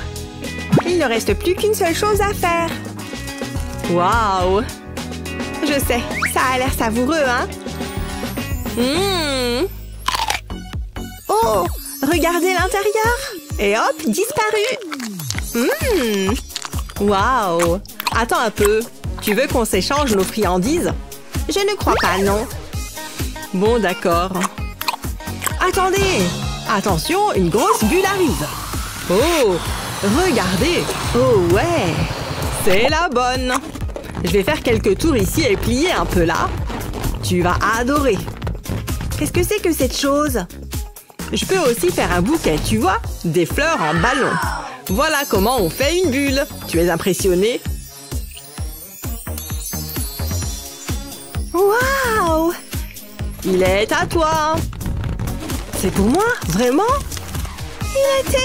Il ne reste plus qu'une seule chose à faire. Waouh! Je sais, ça a l'air savoureux, hein? Oh! Regardez l'intérieur! Et hop, disparu! Waouh! Attends un peu. Tu veux qu'on s'échange nos friandises? Je ne crois pas, non. Bon, d'accord. Attendez! Attention, une grosse bulle arrive. Oh! Regardez! Oh ouais! C'est la bonne! Je vais faire quelques tours ici et plier un peu là. Tu vas adorer. Qu'est-ce que c'est que cette chose? Je peux aussi faire un bouquet, tu vois? Des fleurs en ballon. Voilà comment on fait une bulle. Tu es impressionné? Waouh! Il est à toi. C'est pour moi? Vraiment? Il est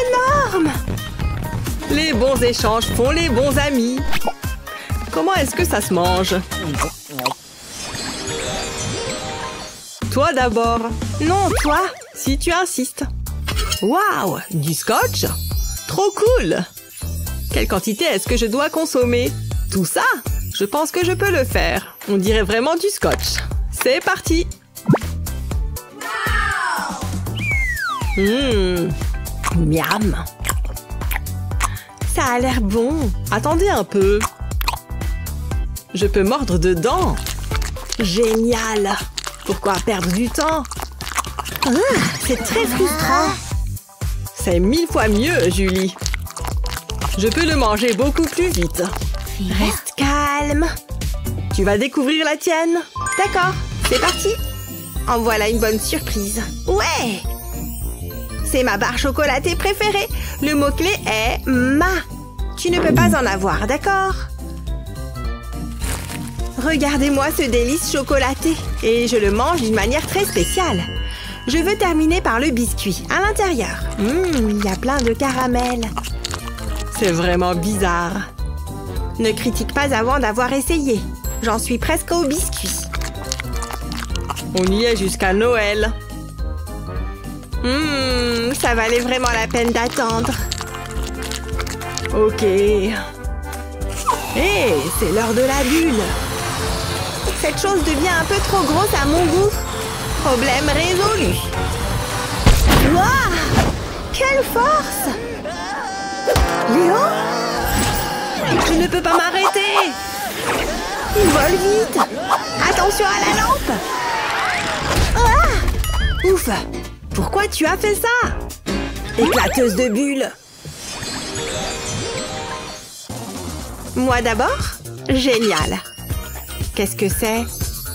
énorme! Les bons échanges font les bons amis. Comment est-ce que ça se mange? Toi d'abord. Non, toi. Si tu insistes. Waouh! Du scotch? Trop cool! Quelle quantité est-ce que je dois consommer? Tout ça? Je pense que je peux le faire. On dirait vraiment du scotch. C'est parti! Miam! Ça a l'air bon. Attendez un peu. Je peux mordre dedans. Génial! Pourquoi perdre du temps? C'est très frustrant. C'est 1000 fois mieux, Julie. Je peux le manger beaucoup plus vite. Reste calme. Tu vas découvrir la tienne. D'accord, c'est parti. En voilà une bonne surprise. Ouais! C'est ma barre chocolatée préférée. Le mot-clé est « ma ». Tu ne peux pas en avoir, d'accord? Regardez-moi ce délice chocolaté. Et je le mange d'une manière très spéciale. Je veux terminer par le biscuit, à l'intérieur. Il y a plein de caramel. C'est vraiment bizarre. Ne critique pas avant d'avoir essayé. J'en suis presque au biscuit. On y est jusqu'à Noël. Ça valait vraiment la peine d'attendre. Ok. Hé, c'est l'heure de la bulle. Cette chose devient un peu trop grosse à mon goût. Problème résolu. Waouh! Quelle force! Léo? Je ne peux pas m'arrêter! Il vole vite! Attention à la lampe! Ah! Ouf! Pourquoi tu as fait ça? Éclateuse de bulles! Moi d'abord? Génial! Qu'est-ce que c'est?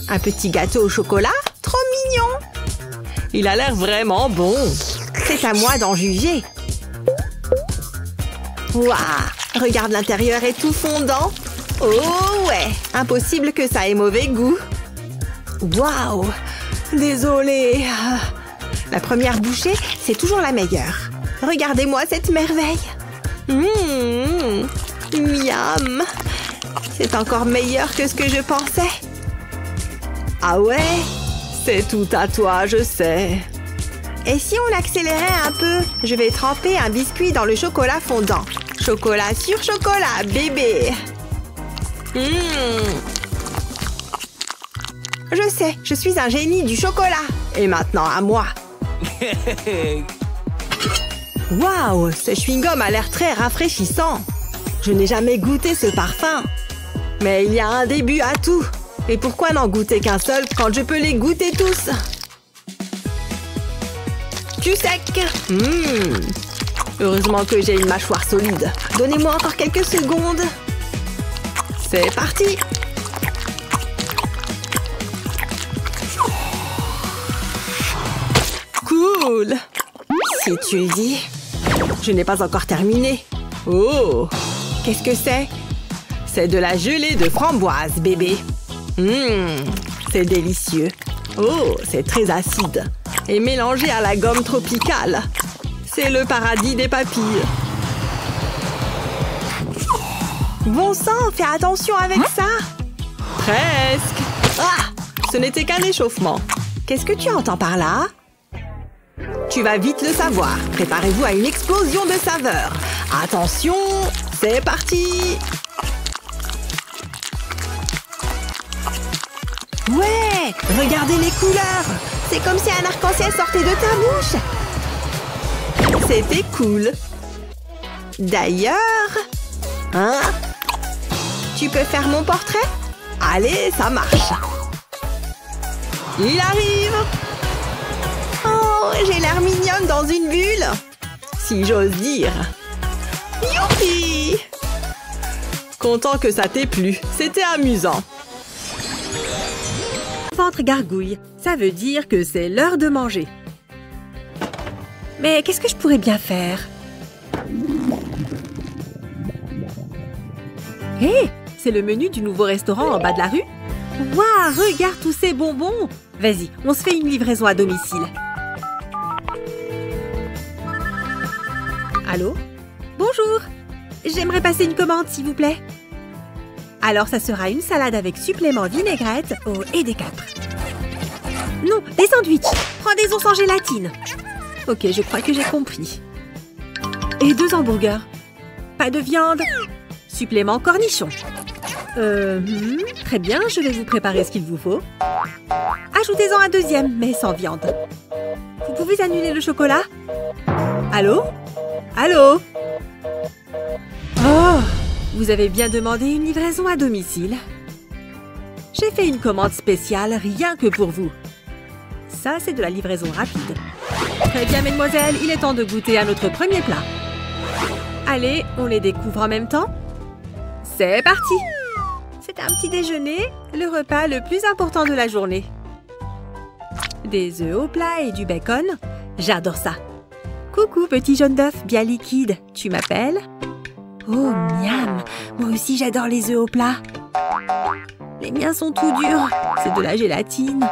Un petit gâteau au chocolat? Trop mignon! Il a l'air vraiment bon. C'est à moi d'en juger. Waouh! Regarde, l'intérieur est tout fondant. Oh ouais! Impossible que ça ait mauvais goût. Waouh! Désolée. La première bouchée, c'est toujours la meilleure. Regardez-moi cette merveille. Miam! C'est encore meilleur que ce que je pensais. Ah ouais? C'est tout à toi, je sais. Et si on accélérait un peu? Je vais tremper un biscuit dans le chocolat fondant. Chocolat sur chocolat, bébé! Je sais, je suis un génie du chocolat. Et maintenant, à moi. Waouh, ce chewing-gum a l'air très rafraîchissant. Je n'ai jamais goûté ce parfum. Mais il y a un début à tout. Et pourquoi n'en goûter qu'un seul quand je peux les goûter tous? Du sec. Heureusement que j'ai une mâchoire solide. Donnez-moi encore quelques secondes. C'est parti. Cool. Si tu le dis. Je n'ai pas encore terminé. Oh. Qu'est-ce que c'est? C'est de la gelée de framboise, bébé. C'est délicieux. Oh, c'est très acide. Et mélangé à la gomme tropicale. C'est le paradis des papilles. Bon sang, fais attention avec ça. Presque. Ah, ce n'était qu'un échauffement. Qu'est-ce que tu entends par là? Tu vas vite le savoir. Préparez-vous à une explosion de saveurs. Attention, c'est parti. Ouais, regardez les couleurs. C'est comme si un arc-en-ciel sortait de ta bouche. C'était cool. D'ailleurs... Hein? Tu peux faire mon portrait? Allez, ça marche. Il arrive. Oh, j'ai l'air mignonne dans une bulle. Si j'ose dire. Youpi! Content que ça t'ait plu. C'était amusant. Ventre gargouille, ça veut dire que c'est l'heure de manger. Mais qu'est-ce que je pourrais bien faire? Hé, c'est le menu du nouveau restaurant en bas de la rue? Waouh, regarde tous ces bonbons! Vas-y, on se fait une livraison à domicile. Allô? Bonjour! J'aimerais passer une commande, s'il vous plaît. Alors, ça sera une salade avec supplément vinaigrette et des capres. Non, des sandwichs. Prends des os sans gélatine. Ok, je crois que j'ai compris. Et 2 hamburgers. Pas de viande. Supplément cornichon. Très bien, je vais vous préparer ce qu'il vous faut. Ajoutez-en un deuxième, mais sans viande. Vous pouvez annuler le chocolat? Allô? Allô? Oh! Vous avez bien demandé une livraison à domicile. J'ai fait une commande spéciale rien que pour vous. Ça, c'est de la livraison rapide. Très bien, mesdemoiselles, il est temps de goûter à notre premier plat. Allez, on les découvre en même temps. C'est parti! C'est un petit déjeuner, le repas le plus important de la journée. Des œufs au plat et du bacon. J'adore ça. Coucou, petit jaune d'œuf bien liquide. Tu m'appelles? Oh, miam! Moi aussi, j'adore les œufs au plat. Les miens sont tout durs. C'est de la gélatine.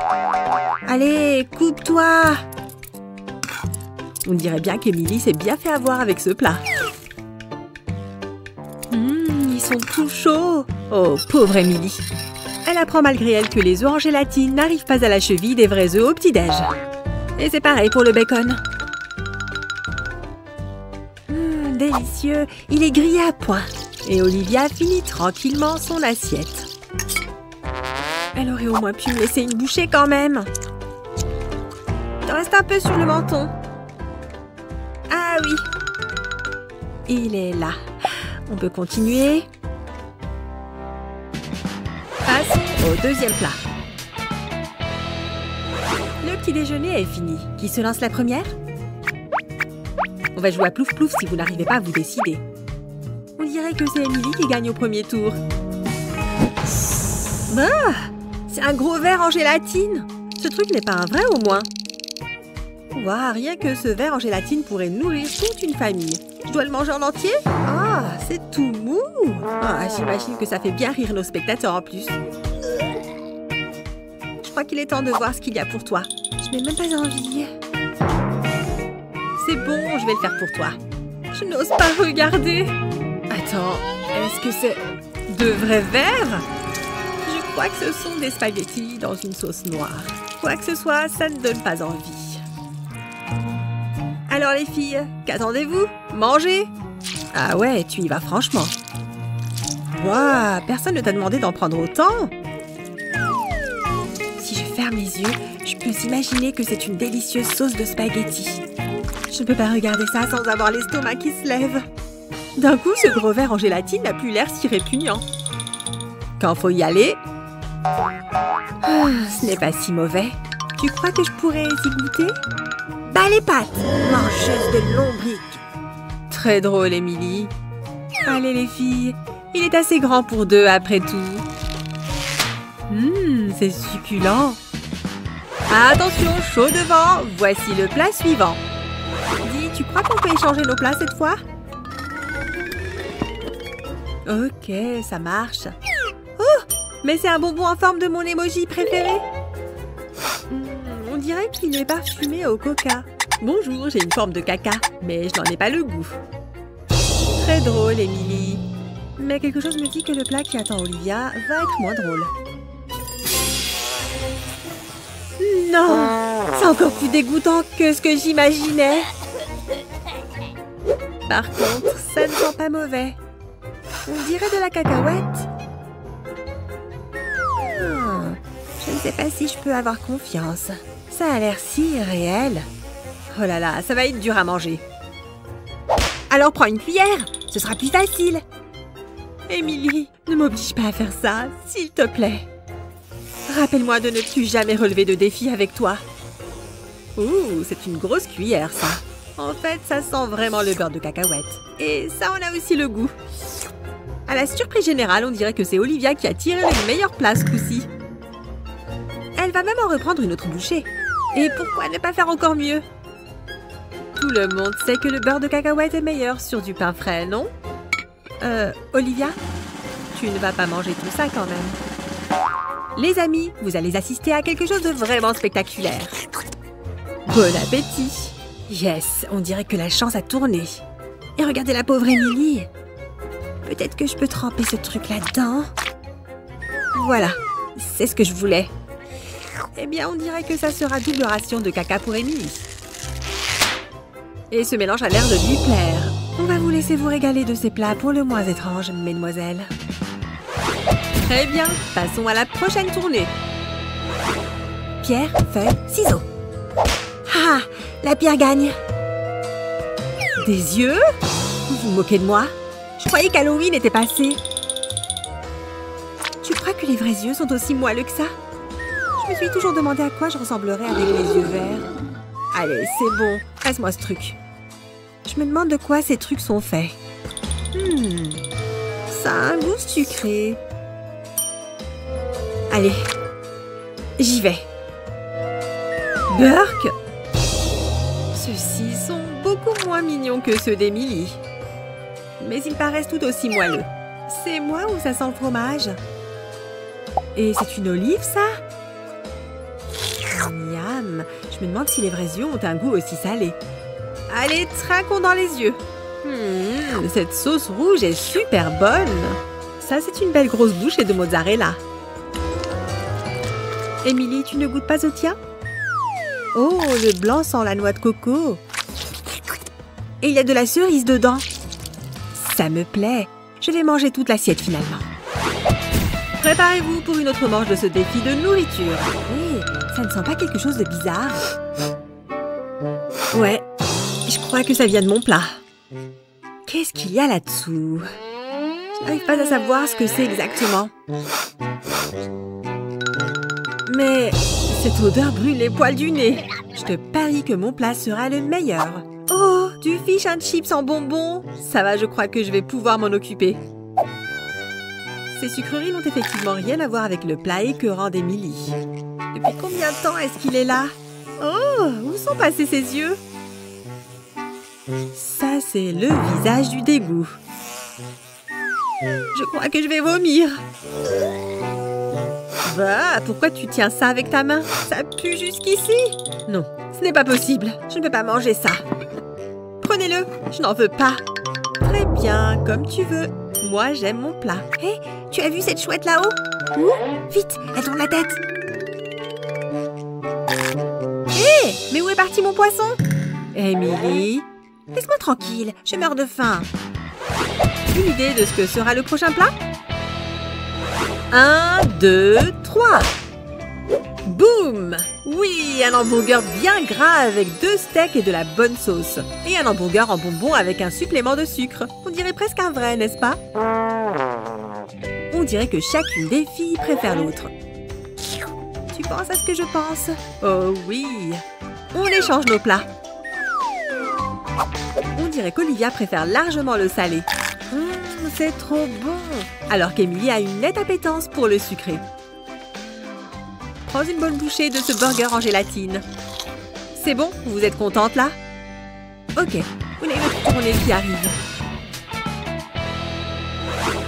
Allez, coupe-toi! On dirait bien qu'Emily s'est bien fait avoir avec ce plat. Ils sont tout chauds. Oh, pauvre Emily. Elle apprend malgré elle que les œufs en gélatine n'arrivent pas à la cheville des vrais œufs au petit-déj. Et c'est pareil pour le bacon. délicieux. Il est grillé à point. Et Olivia finit tranquillement son assiette. Elle aurait au moins pu me laisser une bouchée quand même. Il reste un peu sur le menton. Ah oui. Il est là. On peut continuer. Passons au deuxième plat. Le petit déjeuner est fini. Qui se lance la première? On va jouer à plouf-plouf si vous n'arrivez pas à vous décider. On dirait que c'est Emily qui gagne au premier tour. Ah, c'est un gros verre en gélatine. Ce truc n'est pas un vrai au moins. Waouh, rien que ce verre en gélatine pourrait nourrir toute une famille. Je dois le manger en entier? Ah, c'est tout mou. Ah, j'imagine que ça fait bien rire nos spectateurs en plus. Je crois qu'il est temps de voir ce qu'il y a pour toi. Je n'ai même pas envie. C'est bon, je vais le faire pour toi. Je n'ose pas regarder. Attends, est-ce que c'est de vrais verres? Je crois que ce sont des spaghettis dans une sauce noire. Quoi que ce soit, ça ne donne pas envie. Alors les filles, qu'attendez-vous? Mangez! Ah ouais, tu y vas franchement. Waouh, personne ne t'a demandé d'en prendre autant? Si je ferme les yeux, je peux imaginer que c'est une délicieuse sauce de spaghettis. Je ne peux pas regarder ça sans avoir l'estomac qui se lève. D'un coup, ce gros verre en gélatine n'a plus l'air si répugnant. Quand faut y aller... Ah, ce n'est pas si mauvais. Tu crois que je pourrais y goûter? Bah les pattes, mangeuse de lombric. Très drôle, Emily. Allez les filles, il est assez grand pour deux après tout. C'est succulent. Attention, chaud devant, voici le plat suivant. Dis, tu crois qu'on peut échanger nos plats cette fois? Ok, ça marche. Oh, mais c'est un bonbon en forme de mon emoji préféré. On dirait qu'il est parfumé au coca. Bonjour, j'ai une forme de caca, mais je n'en ai pas le goût. Très drôle, Emily. Mais quelque chose me dit que le plat qui attend Olivia va être moins drôle. Non, c'est encore plus dégoûtant que ce que j'imaginais. Par contre, ça ne sent pas mauvais. On dirait de la cacahuète. Je ne sais pas si je peux avoir confiance. Ça a l'air si réel. Oh là là, ça va être dur à manger. Alors prends une cuillère, ce sera plus facile. Emily, ne m'oblige pas à faire ça, s'il te plaît. Rappelle-moi de ne plus jamais relever de défis avec toi. Ouh, c'est une grosse cuillère, ça. En fait, ça sent vraiment le beurre de cacahuète. Et ça en a aussi le goût. À la surprise générale, on dirait que c'est Olivia qui a tiré le meilleur plat ce coup-ci. Elle va même en reprendre une autre bouchée. Et pourquoi ne pas faire encore mieux? Tout le monde sait que le beurre de cacahuète est meilleur sur du pain frais, non? Olivia, tu ne vas pas manger tout ça quand même. Les amis, vous allez assister à quelque chose de vraiment spectaculaire. Bon appétit! Yes, on dirait que la chance a tourné. Et regardez la pauvre Emily. Peut-être que je peux tremper ce truc là-dedans. Voilà, c'est ce que je voulais. Eh bien, on dirait que ça sera double ration de caca pour Emily. Et ce mélange a l'air de lui plaire. On va vous laisser vous régaler de ces plats pour le moins étranges, mesdemoiselles. Très bien, passons à la prochaine tournée. Pierre, feuille, ciseaux. Ah, la pierre gagne. Des yeux? Vous vous moquez de moi? Je croyais qu'Halloween était passé. Tu crois que les vrais yeux sont aussi moelleux que ça? Je me suis toujours demandé à quoi je ressemblerais avec les yeux verts. Allez, c'est bon, passe-moi ce truc. Je me demande de quoi ces trucs sont faits. Ça a un goût sucré. Allez, j'y vais. Burk! Ceux-ci sont beaucoup moins mignons que ceux d'Emily. Mais ils paraissent tout aussi moelleux. C'est moi ou ça sent le fromage? Et c'est une olive, ça? Miam! Je me demande si les vrais yeux ont un goût aussi salé. Allez, trinquons dans les yeux. Cette sauce rouge est super bonne. Ça, c'est une belle grosse bouchée de mozzarella. Emily, tu ne goûtes pas au tien? Oh, le blanc sent la noix de coco. Et il y a de la cerise dedans. Ça me plaît. Je vais manger toute l'assiette finalement. Préparez-vous pour une autre manche de ce défi de nourriture. Hé, ça ne sent pas quelque chose de bizarre? Ouais, je crois que ça vient de mon plat. Qu'est-ce qu'il y a là-dessous? Je n'arrive pas à savoir ce que c'est exactement. Mais cette odeur brûle les poils du nez. Je te parie que mon plat sera le meilleur. Oh, du fish and chips en bonbons. Ça va, je crois que je vais pouvoir m'en occuper. Ces sucreries n'ont effectivement rien à voir avec le plat écœurant d'Emily. Depuis combien de temps est-ce qu'il est là? Oh, où sont passés ses yeux? Ça, c'est le visage du dégoût. Je crois que je vais vomir. Bah, pourquoi tu tiens ça avec ta main? Ça pue jusqu'ici. Non, ce n'est pas possible. Je ne peux pas manger ça. Prenez-le, je n'en veux pas. Très bien, comme tu veux. Moi, j'aime mon plat. Hé, tu as vu cette chouette là-haut? Où? Vite, elle tourne la tête. Hé, mais où est parti mon poisson? Emily, laisse-moi tranquille, je meurs de faim. Une idée de ce que sera le prochain plat? 1, 2, 3. Boum! Oui, un hamburger bien gras avec 2 steaks et de la bonne sauce. Et un hamburger en bonbons avec un supplément de sucre. On dirait presque un vrai, n'est-ce pas? On dirait que chacune des filles préfère l'autre. Tu penses à ce que je pense? Oh oui! On échange nos plats. On dirait qu'Olivia préfère largement le salé. C'est trop bon! Alors qu'Emily a une nette appétence pour le sucré. Prends une bonne bouchée de ce burger en gélatine. C'est bon? Vous êtes contente là? Ok, on a une autre tournée qui arrive.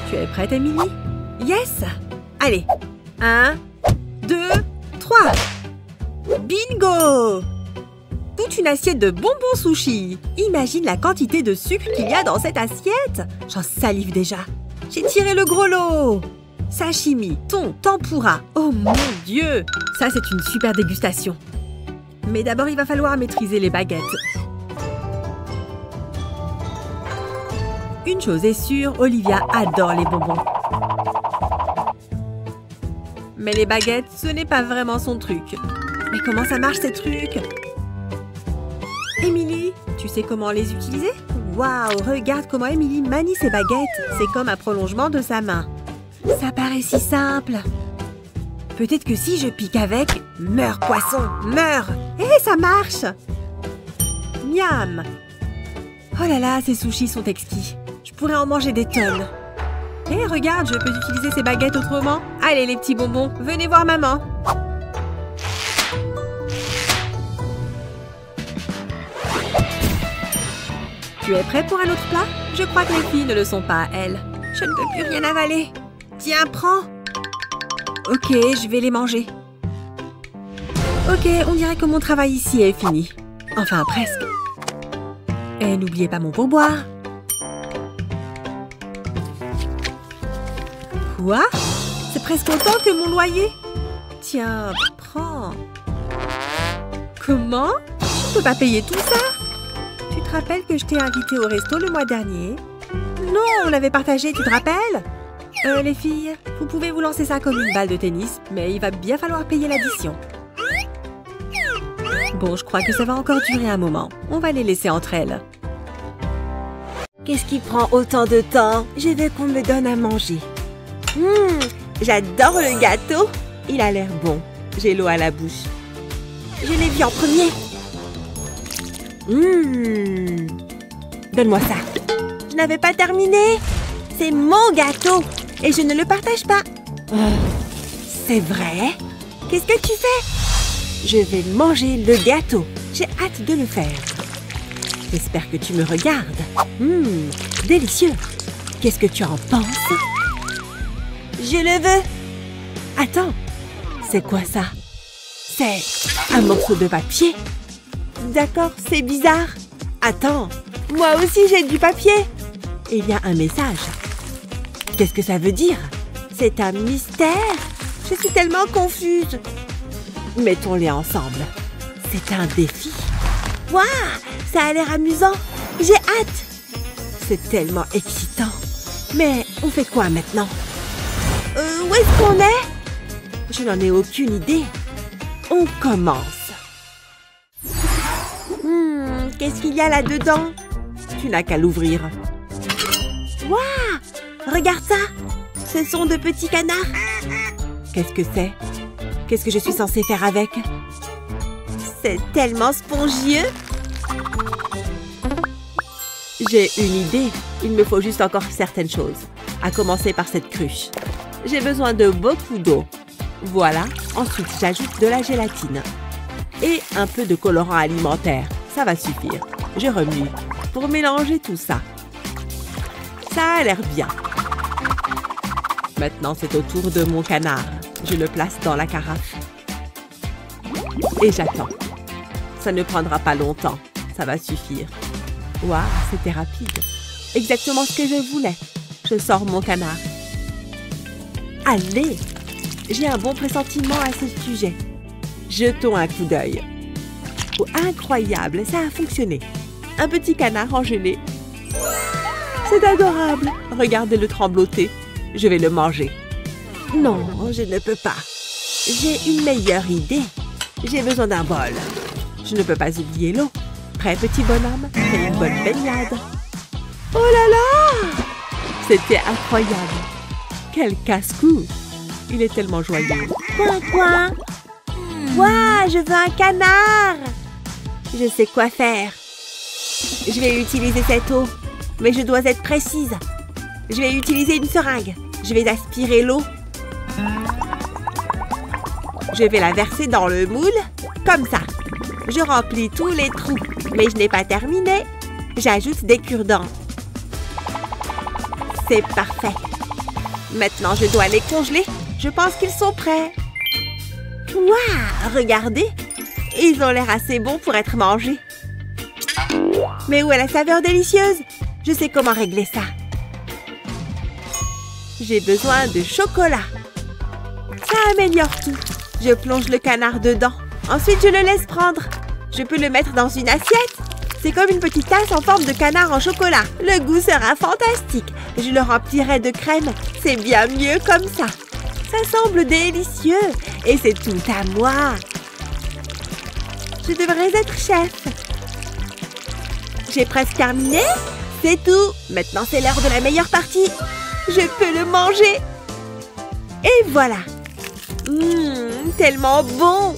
Tu es prête, Emily? Yes! Allez, 1, 2, 3. Bingo! Toute une assiette de bonbons sushi. Imagine la quantité de sucre qu'il y a dans cette assiette. J'en salive déjà. J'ai tiré le gros lot. Sashimi, thon, tempura. Oh mon Dieu! Ça, c'est une super dégustation. Mais d'abord, il va falloir maîtriser les baguettes. Une chose est sûre, Olivia adore les bonbons. Mais les baguettes, ce n'est pas vraiment son truc. Mais comment ça marche, ces trucs? Emily, tu sais comment les utiliser? Waouh, regarde comment Emily manie ses baguettes. C'est comme un prolongement de sa main. Ça paraît si simple. Peut-être que si je pique avec... Meurs, poisson, meurs! Hé, ça marche! Miam! Oh là là, ces sushis sont exquis. Je pourrais en manger des tonnes. Hé, regarde, je peux utiliser ces baguettes autrement. Allez, les petits bonbons, venez voir maman. Tu es prêt pour un autre plat? Je crois que les filles ne le sont pas, elles. Je ne peux plus rien avaler. Tiens, prends. Ok, je vais les manger. Ok, on dirait que mon travail ici est fini. Enfin, presque. Et n'oubliez pas mon pourboire. Quoi? C'est presque autant que mon loyer. Tiens, prends. Comment? Je ne peux pas payer tout ça. Tu te rappelles que je t'ai invité au resto le mois dernier? Non, on l'avait partagé, tu te rappelles? Les filles, vous pouvez vous lancer ça comme une balle de tennis, mais il va bien falloir payer l'addition. Bon, je crois que ça va encore durer un moment. On va les laisser entre elles. Qu'est-ce qui prend autant de temps? Je veux qu'on me donne à manger. J'adore le gâteau. Il a l'air bon. J'ai l'eau à la bouche. Je l'ai vu en premier. Donne-moi ça. Je n'avais pas terminé. C'est mon gâteau. Et je ne le partage pas. C'est vrai? Qu'est-ce que tu fais? Je vais manger le gâteau. J'ai hâte de le faire. J'espère que tu me regardes. Délicieux. Qu'est-ce que tu en penses? Je le veux. Attends. C'est quoi ça? C'est un morceau de papier. D'accord, c'est bizarre. Attends. Moi aussi, j'ai du papier. Il y a un message. Qu'est-ce que ça veut dire? C'est un mystère. Je suis tellement confuse. Mettons-les ensemble. C'est un défi. Waouh, ça a l'air amusant. J'ai hâte. C'est tellement excitant. Mais on fait quoi maintenant? Où est-ce qu'on est? Je n'en ai aucune idée. On commence. Qu'est-ce qu'il y a là-dedans? Tu n'as qu'à l'ouvrir. Waouh! Regarde ça! Ce sont de petits canards. Qu'est-ce que c'est? Qu'est-ce que je suis censée faire avec? C'est tellement spongieux. J'ai une idée. Il me faut juste encore certaines choses. À commencer par cette cruche. J'ai besoin de beaucoup d'eau. Voilà. Ensuite, j'ajoute de la gélatine. Et un peu de colorant alimentaire. Ça va suffire. Je remue pour mélanger tout ça. Ça a l'air bien. Maintenant, c'est au tour de mon canard. Je le place dans la carafe. Et j'attends. Ça ne prendra pas longtemps. Ça va suffire. Waouh, c'était rapide. Exactement ce que je voulais. Je sors mon canard. Allez! J'ai un bon pressentiment à ce sujet. Jetons un coup d'œil. Oh, incroyable, ça a fonctionné. Un petit canard en gelée. C'est adorable. Regardez-le trembloter. Je vais le manger. Non, je ne peux pas. J'ai une meilleure idée. J'ai besoin d'un bol. Je ne peux pas oublier l'eau. Prêt, petit bonhomme? Fais une bonne baignade. Oh là là! C'était incroyable. Quel casse-cou! Il est tellement joyeux. Coin, coin! Waouh, je veux un canard! Je sais quoi faire. Je vais utiliser cette eau, mais je dois être précise. Je vais utiliser une seringue. Je vais aspirer l'eau. Je vais la verser dans le moule, comme ça. Je remplis tous les trous, mais je n'ai pas terminé. J'ajoute des cure-dents. C'est parfait. Maintenant, je dois les congeler. Je pense qu'ils sont prêts. Waouh, regardez. Ils ont l'air assez bons pour être mangés. Mais où est la saveur délicieuse? Je sais comment régler ça. J'ai besoin de chocolat. Ça améliore tout. Je plonge le canard dedans. Ensuite, je le laisse prendre. Je peux le mettre dans une assiette. C'est comme une petite tasse en forme de canard en chocolat. Le goût sera fantastique. Je le remplirai de crème. C'est bien mieux comme ça. Ça semble délicieux. Et c'est tout à moi. Je devrais être chef. J'ai presque terminé. C'est tout. Maintenant, c'est l'heure de la meilleure partie. Je peux le manger. Et voilà. Tellement bon.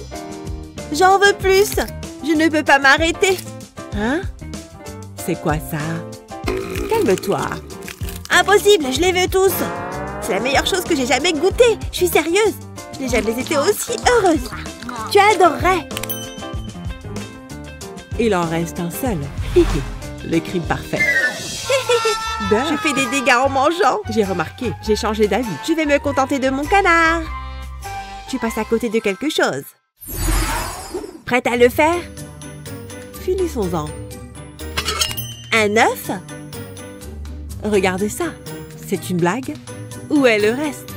J'en veux plus. Je ne peux pas m'arrêter. Hein? C'est quoi ça? Calme-toi. Impossible, je les veux tous. C'est la meilleure chose que j'ai jamais goûtée. Je suis sérieuse. Je n'ai jamais été aussi heureuse. Tu adorerais. Il en reste un seul. Le crime parfait. Je fais des dégâts en mangeant. J'ai remarqué, j'ai changé d'avis. Je vais me contenter de mon canard. Tu passes à côté de quelque chose. Prête à le faire? Finissons-en. Un œuf? Regardez ça. C'est une blague? Où est le reste?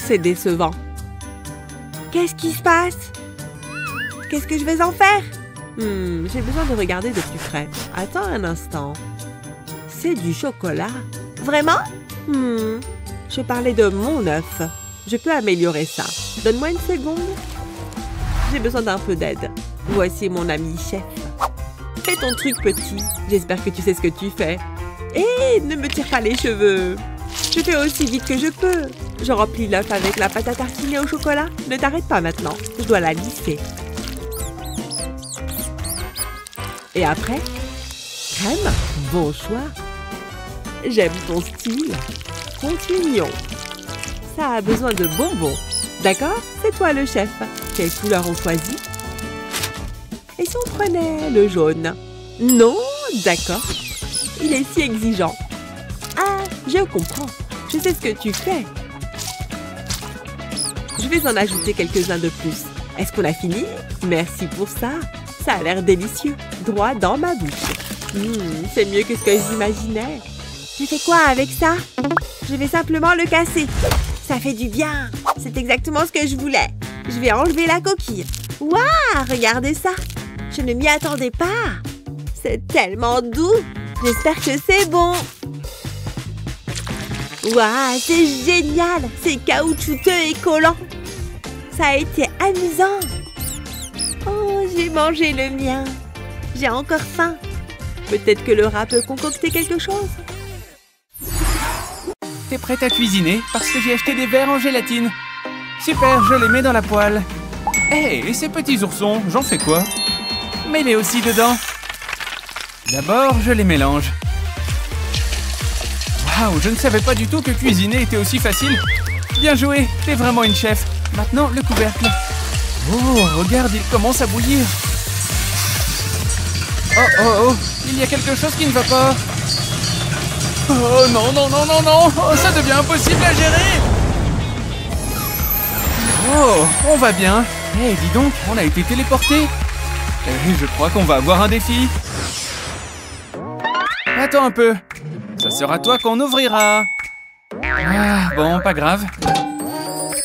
C'est décevant. Qu'est-ce qui se passe? Qu'est-ce que je vais en faire? J'ai besoin de regarder de plus près. Attends un instant. C'est du chocolat. Vraiment? Je parlais de mon œuf. Je peux améliorer ça. Donne-moi une seconde. J'ai besoin d'un peu d'aide. Voici mon ami chef. Fais ton truc, petit. J'espère que tu sais ce que tu fais. Hé, ne me tire pas les cheveux. Je fais aussi vite que je peux. Je remplis l'œuf avec la pâte à tartiner au chocolat. Ne t'arrête pas maintenant. Je dois la lisser. Et après, crème, bon choix. J'aime ton style. Continuons. Ça a besoin de bonbons. D'accord? C'est toi le chef. Quelle couleur on choisit? Et si on prenait le jaune? Non? D'accord. Il est si exigeant. Ah, je comprends. Je sais ce que tu fais. Je vais en ajouter quelques-uns de plus. Est-ce qu'on a fini? Merci pour ça. Ça a l'air délicieux. Droit dans ma bouche. C'est mieux que ce que j'imaginais. Je fais quoi avec ça? Je vais simplement le casser. Ça fait du bien. C'est exactement ce que je voulais. Je vais enlever la coquille. Waouh, regardez ça. Je ne m'y attendais pas. C'est tellement doux. J'espère que c'est bon. Waouh, c'est génial. C'est caoutchouteux et collant. Ça a été amusant. Oh, j'ai mangé le mien. J'ai encore faim. Peut-être que Laura peut concocter quelque chose. T'es prête à cuisiner parce que j'ai acheté des verres en gélatine. Super, je les mets dans la poêle. Hé, et ces petits oursons, j'en fais quoi? Mets-les aussi dedans. D'abord, je les mélange. Waouh, je ne savais pas du tout que cuisiner était aussi facile. Bien joué, t'es vraiment une chef. Maintenant, le couvercle. Oh, regarde, il commence à bouillir. Oh, il y a quelque chose qui ne va pas. Oh non, non, non, non, non. Oh, ça devient impossible à gérer. Oh, on va bien. Eh, dis donc, on a été téléportés. Je crois qu'on va avoir un défi. Attends un peu. Ça sera toi qu'on ouvrira. Ah, bon, pas grave.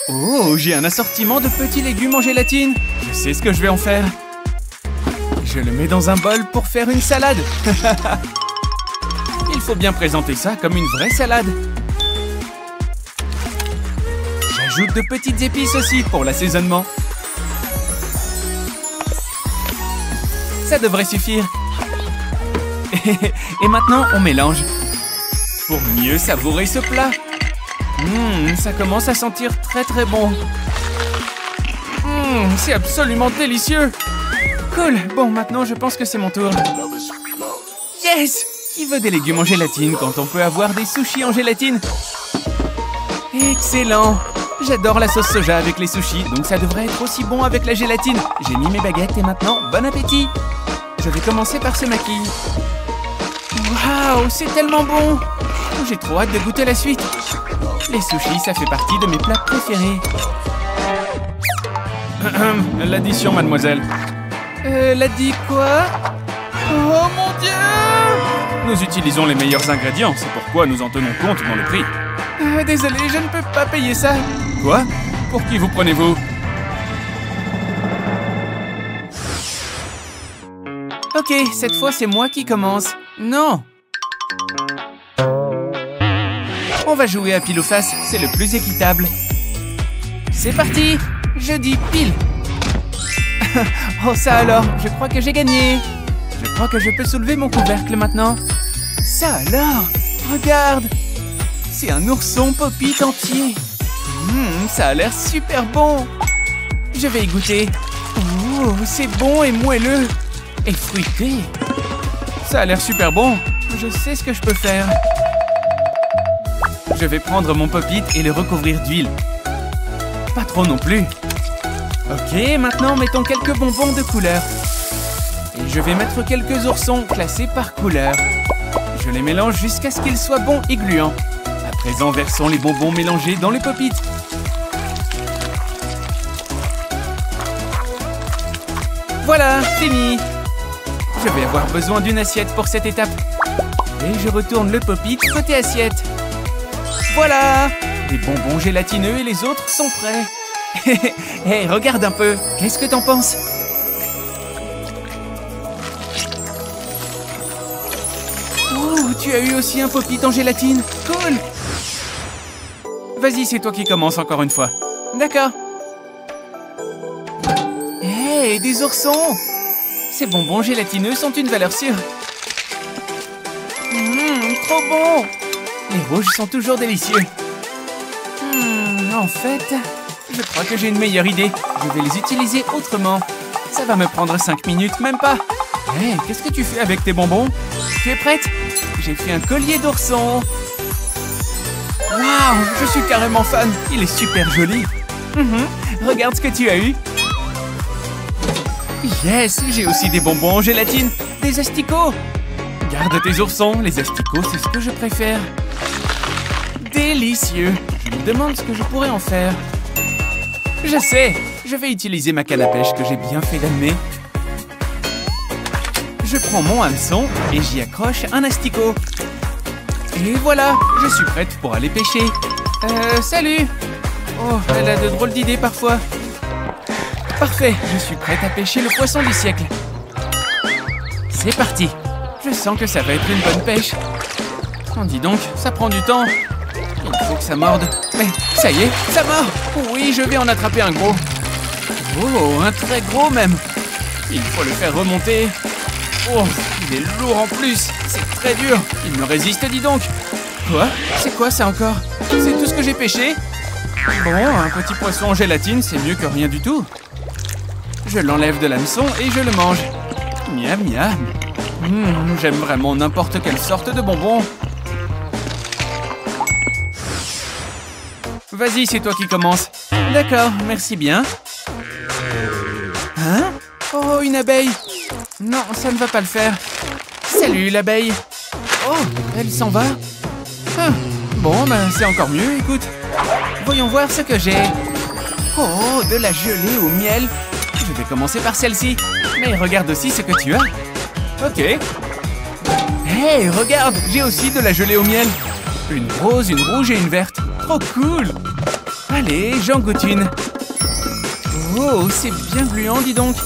Oh, j'ai un assortiment de petits légumes en gélatine. Je sais ce que je vais en faire. Je le mets dans un bol pour faire une salade. Il faut bien présenter ça comme une vraie salade. J'ajoute de petites épices aussi pour l'assaisonnement. Ça devrait suffire. Et maintenant, on mélange. Pour mieux savourer ce plat. Ça commence à sentir très très bon. C'est absolument délicieux. Cool. Bon, maintenant, je pense que c'est mon tour. Yes! Qui veut des légumes en gélatine quand on peut avoir des sushis en gélatine? Excellent! J'adore la sauce soja avec les sushis, donc ça devrait être aussi bon avec la gélatine. J'ai mis mes baguettes et maintenant, bon appétit! Je vais commencer par ce maquis. Waouh, c'est tellement bon! J'ai trop hâte de goûter la suite. Les sushis, ça fait partie de mes plats préférés. L'addition, mademoiselle. L'addi quoi? Oh mon Dieu! Nous utilisons les meilleurs ingrédients, c'est pourquoi nous en tenons compte dans le prix. Désolé, je ne peux pas payer ça. Quoi? Pour qui vous prenez-vous? Ok, cette fois c'est moi qui commence. Non! On va jouer à pile ou face, c'est le plus équitable. C'est parti! Je dis pile! Oh ça alors, je crois que j'ai gagné. Je crois que je peux soulever mon couvercle maintenant. Ça alors, regarde. C'est un ourson Pop-It entier. Ça a l'air super bon. Je vais y goûter. Oh, c'est bon et moelleux. Et fruité. Ça a l'air super bon. Je sais ce que je peux faire. Je vais prendre mon Pop-It et le recouvrir d'huile. Pas trop non plus. Ok, maintenant mettons quelques bonbons de couleur. Et je vais mettre quelques oursons classés par couleur. Je les mélange jusqu'à ce qu'ils soient bons et gluants. À présent, versons les bonbons mélangés dans les Pop-It. Voilà, fini. Je vais avoir besoin d'une assiette pour cette étape. Et je retourne le Pop-It côté assiette. Voilà, les bonbons gélatineux et les autres sont prêts. Hey, regarde un peu. Qu'est-ce que t'en penses? Oh, tu as eu aussi un Pop-It en gélatine. Cool. Vas-y, c'est toi qui commence encore une fois. D'accord. Hey, des oursons. Ces bonbons gélatineux sont une valeur sûre. Trop bon. Les rouges sont toujours délicieux. En fait, je crois que j'ai une meilleure idée. Je vais les utiliser autrement. Ça va me prendre 5 minutes, même pas. Hey, qu'est-ce que tu fais avec tes bonbons? Tu es prête? J'ai fait un collier d'ourson. Waouh, je suis carrément fan. Il est super joli. Regarde ce que tu as eu. Yes, j'ai aussi des bonbons en gélatine. Des asticots. Garde tes oursons. Les asticots, c'est ce que je préfère. Délicieux. Je me demande ce que je pourrais en faire. Je sais, je vais utiliser ma canne à pêche que j'ai bien fait d'allumer. Je prends mon hameçon et j'y accroche un asticot. Et voilà, je suis prête pour aller pêcher. Salut! Oh, elle a de drôles d'idées parfois. Parfait, je suis prête à pêcher le poisson du siècle. C'est parti! Je sens que ça va être une bonne pêche. Oh, dis donc, ça prend du temps. Il faut que ça morde. Mais ça y est, ça mord. Oui, je vais en attraper un gros. Oh, un très gros même. Il faut le faire remonter. Oh, il est lourd en plus. C'est très dur. Il me résiste, dis donc. Quoi? C'est quoi ça encore? C'est tout ce que j'ai pêché? Bon, un petit poisson en gélatine, c'est mieux que rien du tout. Je l'enlève de l'hameçon et je le mange. Miam, miam. J'aime vraiment n'importe quelle sorte de bonbon. Vas-y, c'est toi qui commence. D'accord, merci bien. Hein? Oh, une abeille. Non, ça ne va pas le faire. Salut, l'abeille. Oh, elle s'en va. Ah, bon, ben, c'est encore mieux, écoute. Voyons voir ce que j'ai. Oh, de la gelée au miel. Je vais commencer par celle-ci. Mais regarde aussi ce que tu as. Ok. Hey, regarde, j'ai aussi de la gelée au miel. Une rose, une rouge et une verte. Trop cool. Allez, j'en goûte une. Oh, c'est bien gluant, dis donc.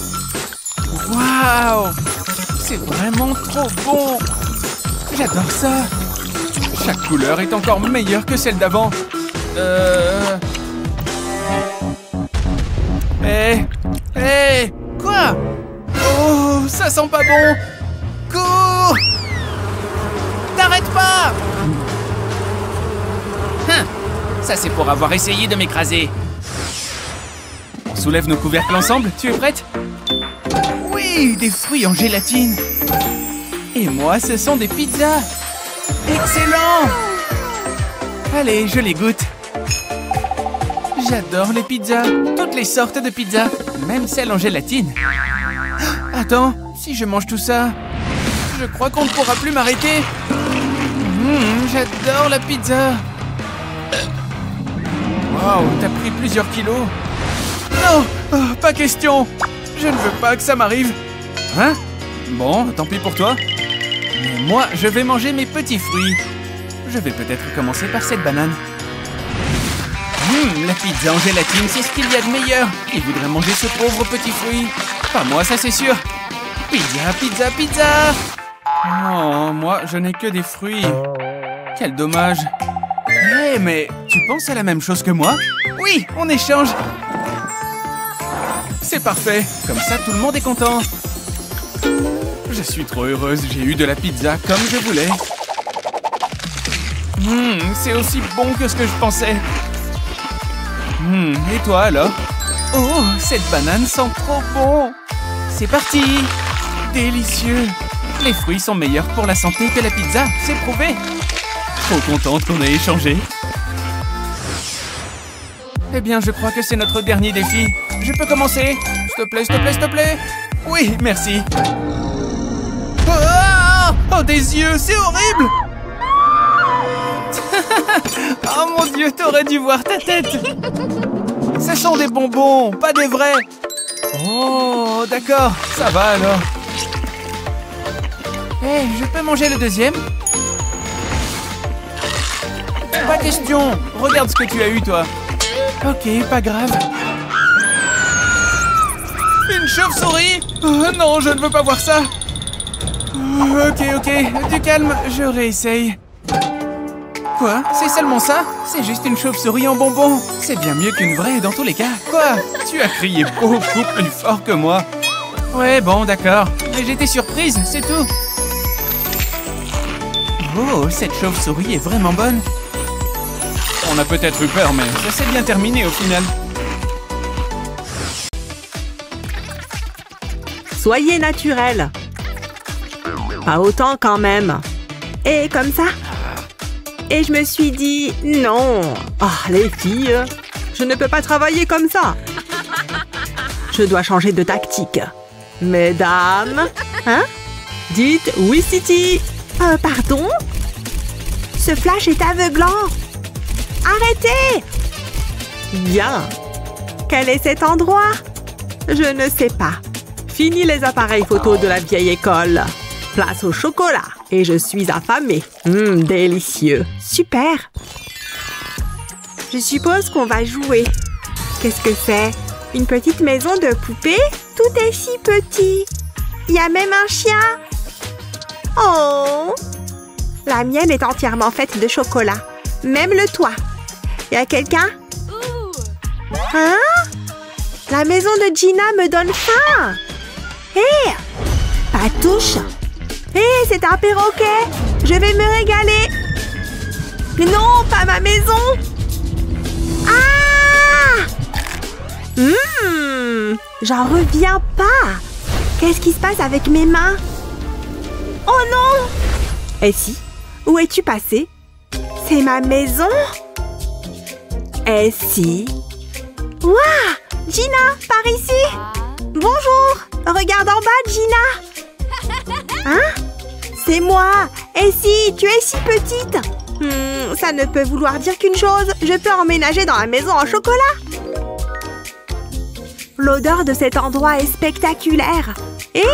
Waouh, c'est vraiment trop bon. J'adore ça. Chaque couleur est encore meilleure que celle d'avant. Hé, quoi? Oh, ça sent pas bon. Cours! T'arrêtes pas! Ça c'est pour avoir essayé de m'écraser. On soulève nos couvercles ensemble, tu es prête? Oui, des fruits en gélatine. Et moi, ce sont des pizzas. Excellent! Allez, je les goûte. J'adore les pizzas, toutes les sortes de pizzas, même celles en gélatine. Attends, si je mange tout ça, je crois qu'on ne pourra plus m'arrêter. J'adore la pizza. Wow, t'as pris plusieurs kilos. Non, oh, pas question. Je ne veux pas que ça m'arrive. Hein? Bon, tant pis pour toi. Mais moi, je vais manger mes petits fruits. Je vais peut-être commencer par cette banane. La pizza en gélatine, c'est ce qu'il y a de meilleur. Qui voudrait manger ce pauvre petit fruit? Pas moi, ça c'est sûr. Pizza, pizza, pizza. Oh, moi, je n'ai que des fruits. Quel dommage. Hé, mais tu penses à la même chose que moi? Oui, on échange. C'est parfait. Comme ça, tout le monde est content. Je suis trop heureuse. J'ai eu de la pizza comme je voulais. C'est aussi bon que ce que je pensais. Et toi alors? Oh, cette banane sent trop bon. C'est parti. Délicieux. Les fruits sont meilleurs pour la santé que la pizza, c'est prouvé. Trop contente qu'on ait échangé. Eh bien, je crois que c'est notre dernier défi. Je peux commencer? S'il te plaît, s'il te plaît, s'il te plaît. Oui, merci. Oh, des yeux, c'est horrible. Oh mon Dieu, t'aurais dû voir ta tête. Ce sont des bonbons, pas des vrais. Oh, d'accord, ça va alors. Hé, je peux manger le deuxième? Pas question. Regarde ce que tu as eu, toi. Ok, pas grave. Une chauve-souris? Oh, non, je ne veux pas voir ça. Ok, du calme, je réessaye. Quoi? C'est seulement ça? C'est juste une chauve-souris en bonbon. C'est bien mieux qu'une vraie dans tous les cas. Quoi? Tu as crié beaucoup plus fort que moi. Ouais, bon, d'accord. Mais j'étais surprise, c'est tout. Oh, cette chauve-souris est vraiment bonne. On a peut-être eu peur, mais ça s'est bien terminé au final. Soyez naturel. Pas autant quand même. Et comme ça? Et je me suis dit, non. Les filles, je ne peux pas travailler comme ça. Je dois changer de tactique. Mesdames, hein? Dites oui, City. Pardon? Ce flash est aveuglant. Arrêtez! Bien. Quel est cet endroit? Je ne sais pas. Fini les appareils photo de la vieille école. Place au chocolat. Et je suis affamée. Délicieux. Super. Je suppose qu'on va jouer. Qu'est-ce que c'est? Une petite maison de poupée? Tout est si petit. Il y a même un chien. Oh! La mienne est entièrement faite de chocolat. Même le toit. Y a quelqu'un? Hein? La maison de Gina me donne faim! Hé! Patouche! Hé, c'est un perroquet! Je vais me régaler! Non, pas ma maison! Ah! J'en reviens pas! Qu'est-ce qui se passe avec mes mains? Oh non! Et si? Où es-tu passé? C'est ma maison? Et si? Ouah! Gina, par ici! Bonjour! Regarde en bas, Gina! Hein? C'est moi! Et si? Tu es si petite! Ça ne peut vouloir dire qu'une chose. Je peux emménager dans la maison en chocolat. L'odeur de cet endroit est spectaculaire. Hé!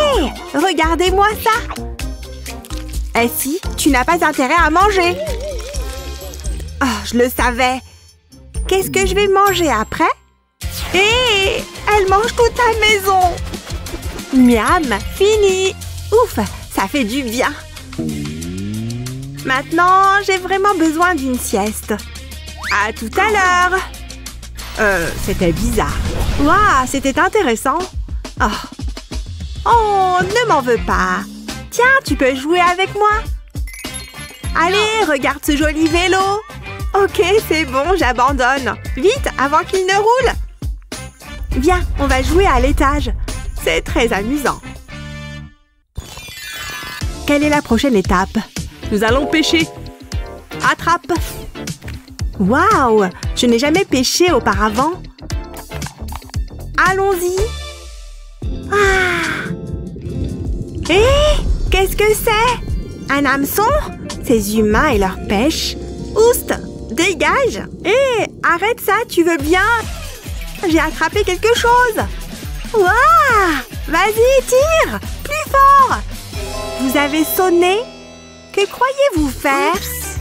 Regardez-moi ça! Et si? Tu n'as pas intérêt à manger. Oh, je le savais. Qu'est-ce que je vais manger après? Hé! Elle mange toute la maison! Miam! Fini! Ouf! Ça fait du bien! Maintenant, j'ai vraiment besoin d'une sieste. À tout à l'heure! C'était bizarre. Waouh! C'était intéressant! Oh, ne m'en veux pas! Tiens, tu peux jouer avec moi! Allez, regarde ce joli vélo! Ok, c'est bon, j'abandonne. Vite, avant qu'il ne roule! Viens, on va jouer à l'étage. C'est très amusant. Quelle est la prochaine étape? Nous allons pêcher. Attrape! Waouh! Je n'ai jamais pêché auparavant. Allons-y! Ah! Hé! Qu'est-ce que c'est? Un hameçon? Ces humains et leur pêche. Oust! Dégage! Hé! Arrête ça, tu veux bien? J'ai attrapé quelque chose! Waouh! Vas-y, tire! Plus fort! Vous avez sonné? Que croyez-vous faire? Oups.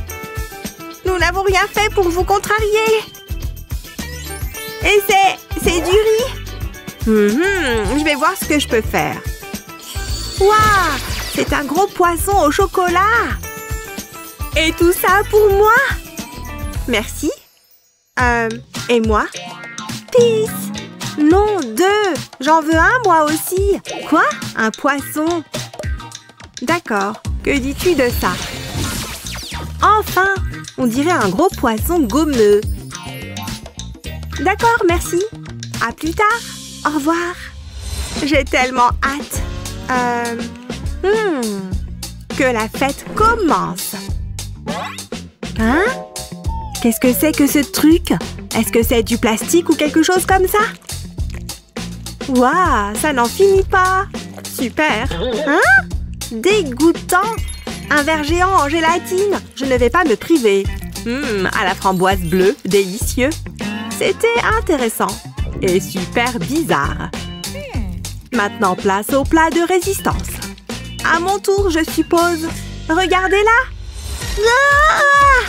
Nous n'avons rien fait pour vous contrarier. Et c'est du riz. Je vais voir ce que je peux faire. Waouh! C'est un gros poisson au chocolat. Et tout ça pour moi? Merci. Et moi? Peace. Non, 2. J'en veux un, moi aussi. Quoi? Un poisson? D'accord. Que dis-tu de ça? Enfin! On dirait un gros poisson gommeux. D'accord, merci. À plus tard. Au revoir. J'ai tellement hâte. Que la fête commence. Hein? Qu'est-ce que c'est que ce truc? Est-ce que c'est du plastique ou quelque chose comme ça? Waouh, ça n'en finit pas. Super. Hein? Dégoûtant. Un verre géant en gélatine. Je ne vais pas me priver. À la framboise bleue, délicieux. C'était intéressant. Et super bizarre. Maintenant, place au plat de résistance. À mon tour, je suppose. Regardez-la. Ah!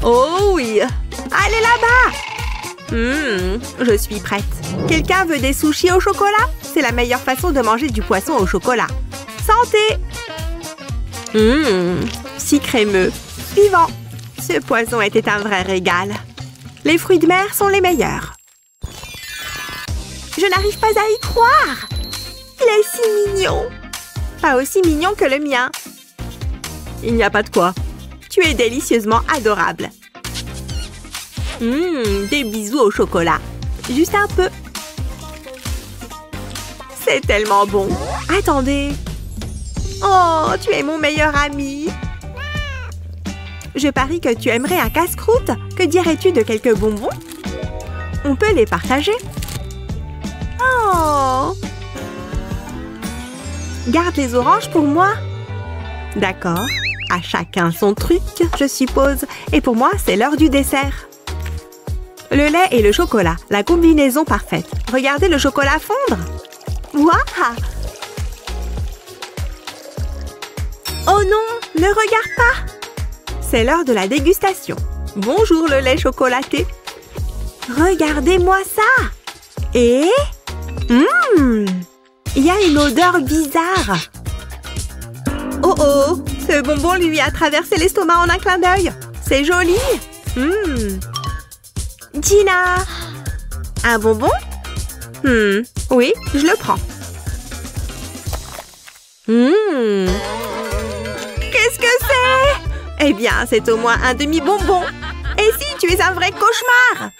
Oh oui. Allez là-bas. Je suis prête. Quelqu'un veut des sushis au chocolat? C'est la meilleure façon de manger du poisson au chocolat. Santé! Si crémeux. Suivant. Ce poisson était un vrai régal. Les fruits de mer sont les meilleurs. Je n'arrive pas à y croire. Il est si mignon. Pas aussi mignon que le mien. Il n'y a pas de quoi. Tu es délicieusement adorable. Des bisous au chocolat. Juste un peu. C'est tellement bon. Attendez. Oh, tu es mon meilleur ami. Je parie que tu aimerais un casse-croûte. Que dirais-tu de quelques bonbons? On peut les partager. Oh! Garde les oranges pour moi. D'accord. À chacun son truc, je suppose. Et pour moi, c'est l'heure du dessert. Le lait et le chocolat, la combinaison parfaite. Regardez le chocolat fondre. Waouh! Oh non, ne regarde pas! C'est l'heure de la dégustation. Bonjour le lait chocolaté. Regardez-moi ça! Et... il y a une odeur bizarre. Oh oh! Ce bonbon lui a traversé l'estomac en un clin d'œil. C'est joli! Gina! Un bonbon? Oui, je le prends. Qu'est-ce que c'est? Eh bien, c'est au moins un demi-bonbon. Et si tu es un vrai cauchemar?